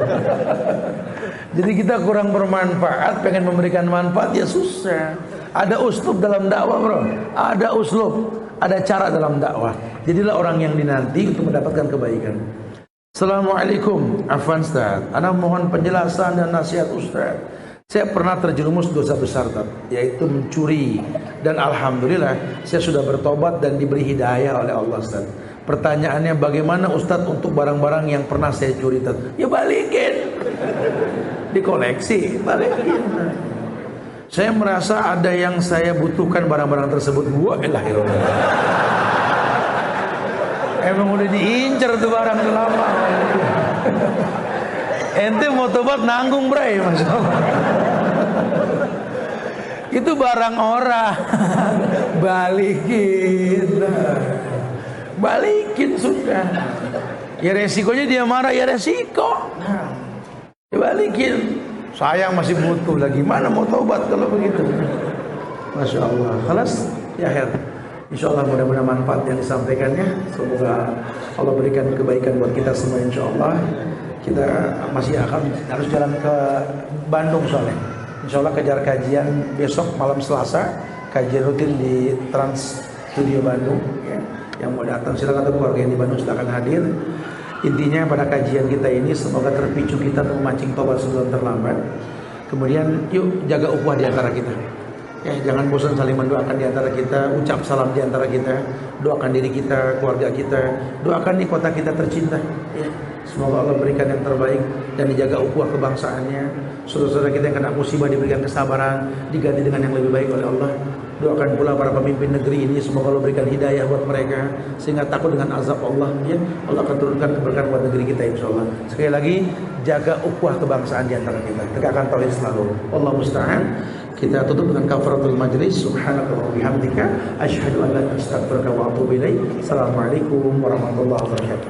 Speaker 2: Jadi kita kurang bermanfaat, pengen memberikan manfaat ya susah. Ada uslub dalam dakwah bro, ada uslub, ada cara dalam dakwah. Jadilah orang yang dinanti untuk mendapatkan kebaikan. Assalamualaikum, afwan Ustaz, ana mohon penjelasan dan nasihat Ustaz. Saya pernah terjerumus dosa besar, yaitu mencuri. Dan alhamdulillah saya sudah bertobat dan diberi hidayah oleh Allah Ustaz. Pertanyaannya, bagaimana Ustaz untuk barang-barang yang pernah saya curi? Ya balikin, dikoleksi, balikin. Saya merasa ada yang saya butuhkan barang-barang tersebut. Emang udah diincar tuh barang lama. Ente mau tobat nanggung bray, Masya Allah. Itu barang orang. Balikin sudah. Ya resikonya dia marah, ya resiko. Ya balikin. Sayang masih butuh lagi. Mana mau tobat kalau begitu? Masya Allah. Khalas ya akhir. Insya Allah mudah-mudahan manfaat yang disampaikannya. Semoga Allah berikan kebaikan buat kita semua insya Allah. Kita masih akan harus jalan ke Bandung soalnya. Insya Allah kejar kajian besok malam Selasa. Kajian rutin di Trans Studio Bandung ya. Yang mau datang silakan, atau keluarga yang di Bandung silakan hadir. Intinya pada kajian kita ini semoga terpicu kita untuk memancing tobat sebelum terlambat. Kemudian yuk jaga ukhuwah di antara kita. Ya, jangan bosan saling mendoakan di antara kita, ucap salam di antara kita, doakan diri kita, keluarga kita, doakan di kota kita tercinta. Ya, semoga Allah berikan yang terbaik dan dijaga ukhuwah kebangsaannya. Saudara-saudara kita yang kena musibah diberikan kesabaran, diganti dengan yang lebih baik oleh Allah. Doakan pula para pemimpin negeri ini, semoga Allah berikan hidayah buat mereka sehingga takut dengan azab Allah. Ya, Allah akan turunkan keberkahan buat negeri kita insyaallah. Sekali lagi, jaga ukhuwah kebangsaan di antara kita. Tegakkan tauhid selalu. Allah musta'an. Kita tutup dengan kafaratul majlis. Subhanaka wa bihamdika asyhadu an la ilaha illa anta astaghfiruka wa atubu ilaik. Assalamualaikum warahmatullahi wabarakatuh.